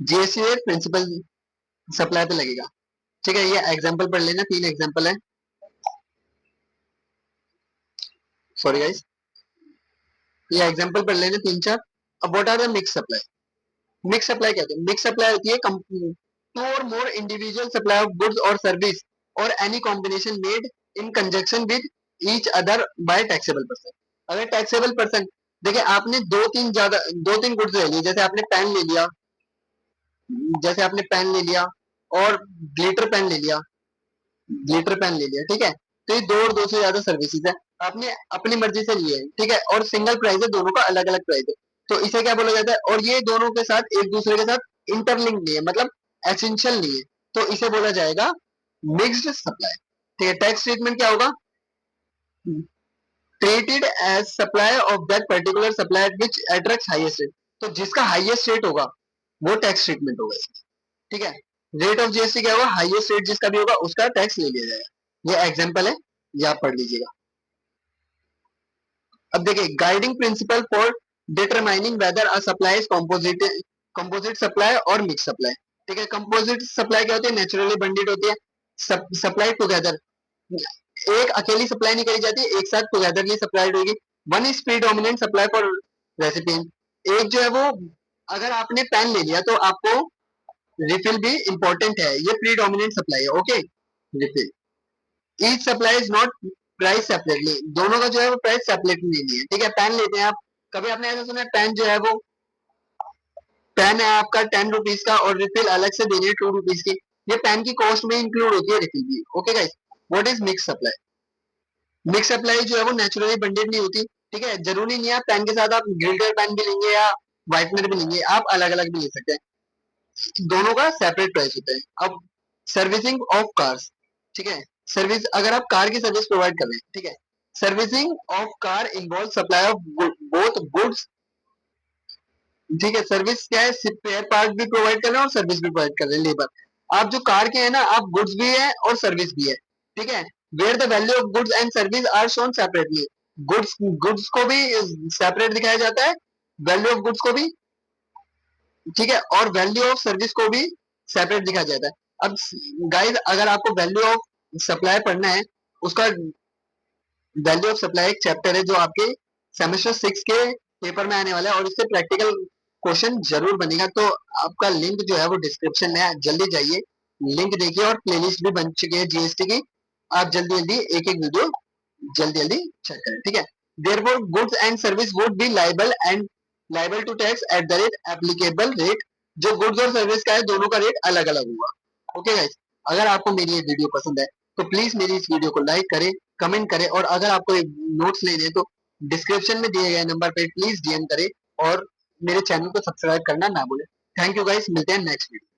GST rate principal supply पे लगेगा। ठीक है, ये एग्जांपल पढ़ लेना, 3 एग्जांपल है, सॉरी गाइस, ये एग्जांपल पढ़ लेना 3-4। अब what are the mix supply? Mix supply क्या होती है? मिक्स सप्लाई होती है टू और more individual supply of goods और सर्विस और any combination made in conjunction with each other by taxable person. अगर टैक्सेबल पर्सन, देखिए आपने दो तीन गुड्स ले लिए, जैसे आपने पेन ले लिया, जैसे आपने पेन ले लिया और ग्लिटर पेन ले लिया, ग्लिटर पेन ले लिया, ठीक है, तो ये दो और दो से ज्यादा सर्विसेज है, आपने अपनी मर्जी से लिए, ठीक है, और सिंगल प्राइस है, दोनों का अलग अलग प्राइस है, तो इसे क्या बोला जाता है, और ये दोनों के साथ एक दूसरे के साथ इंटरलिंक नहीं है, मतलब एसेंशियल नहीं है, तो इसे बोला जाएगा मिक्स्ड सप्लाई। ठीक है, टैक्स ट्रीटमेंट क्या होगा, treated as supply of that particular supply which attracts highest rate. तो जिसका हाईएस्ट रेट होगा वो टैक्स ट्रीटमेंट होगा इसमें। ठीक है, रेट ऑफ जीएसटी क्या होगा, हाईएस्ट रेट जिसका भी होगा उसका टैक्स ले लिया जाएगा। ये एग्जांपल है, ये आप पढ़ लीजिएगा। अब देखिए, guiding principal for determining weather a supply is composite supply और मिक्स सप्लाई। ठीक है, कंपोजिट सप्लाई क्या होती है, नेचुरली बंडेड होती है, सप्लाई टुगेदर, एक अकेली सप्लाई नहीं करी जाती, एक साथ टुगेदरली सप्लाइड होगी। One is predominant supply for recipient. एक जो है वो, अगर आपने पेन ले लिया तो आपको रिफिल भी इंपॉर्टेंट है, ये प्रीडोमिनेंट सप्लाई है। Okay, refill, each supply is not price separately, दोनों का जो है वो प्राइस सेपरेटली नहीं है। ठीक है, पेन लेते हैं आप, कभी आपने ऐसा सुना है पेन जो है वो, पेन है आपका 10 रुपीज का और रिफिल अलग से देनी है 2 रुपीज की, ये पेन की कॉस्ट में इंक्लूड होती है रिफिल भी। Okay guys, what is mix supply? Mix supply जो है वो नेचुरली बंडेड नहीं होती। ठीक है, जरूरी नहीं है पेन के साथ आप ग्लिटर पेन भी लेंगे या व्हाइटनर भी लेंगे, आप अलग अलग भी ले सकते हैं, दोनों का सेपरेट प्राइस होता है। अब सर्विसिंग ऑफ कार्स, ठीक है, सर्विस अगर आप कार की सर्विस प्रोवाइड कर रहे हैं, ठीक है, servicing of car involve supply of both goods, ठीक है, सर्विस क्या है, स्पेयर पार्ट भी प्रोवाइड कर रहे हैं और सर्विस भी प्रोवाइड कर रहे हैं लेबर। आप जो कार के हैं ना, आप गुड्स भी है और सर्विस भी है, ठीक है, where the value of goods and service are shown separately, goods goods को भी सेपरेट दिखाया जाता है, वैल्यू ऑफ गुड्स को भी, ठीक है, और वैल्यू ऑफ सर्विस को भी सेपरेट दिखाया जाता है। अब गाइस अगर आपको वैल्यू ऑफ सप्लाई पढ़ना है, उसका वैल्यू ऑफ सप्लाई एक चैप्टर है जो आपके सेमेस्टर 6 के पेपर में आने वाला है और इससे प्रैक्टिकल क्वेश्चन जरूर बनेगा, तो आपका लिंक जो है वो डिस्क्रिप्शन में है, जल्दी जाइए लिंक देखिए, और प्लेलिस्ट भी बन चुकी है जीएसटी की, आप जल्दी जल्दी एक एक वीडियो जल्दी जल्दी चेक करें, ठीक है। Therefore goods and service would be liable to tax at the rate applicable rate, जो गुड्स और सर्विस का है दोनों का रेट अलग अलग होगा। ओके गाइस, अगर आपको मेरी ये वीडियो पसंद है तो प्लीज मेरी इस वीडियो को लाइक करें, कमेंट करें, और अगर आपको नोट्स लेने हैं तो डिस्क्रिप्शन में दिए गए नंबर पे प्लीज डीएम करें, और मेरे चैनल को सब्सक्राइब करना ना भूलें। थैंक यू गाइस, मिलते हैं नेक्स्ट वीडियो।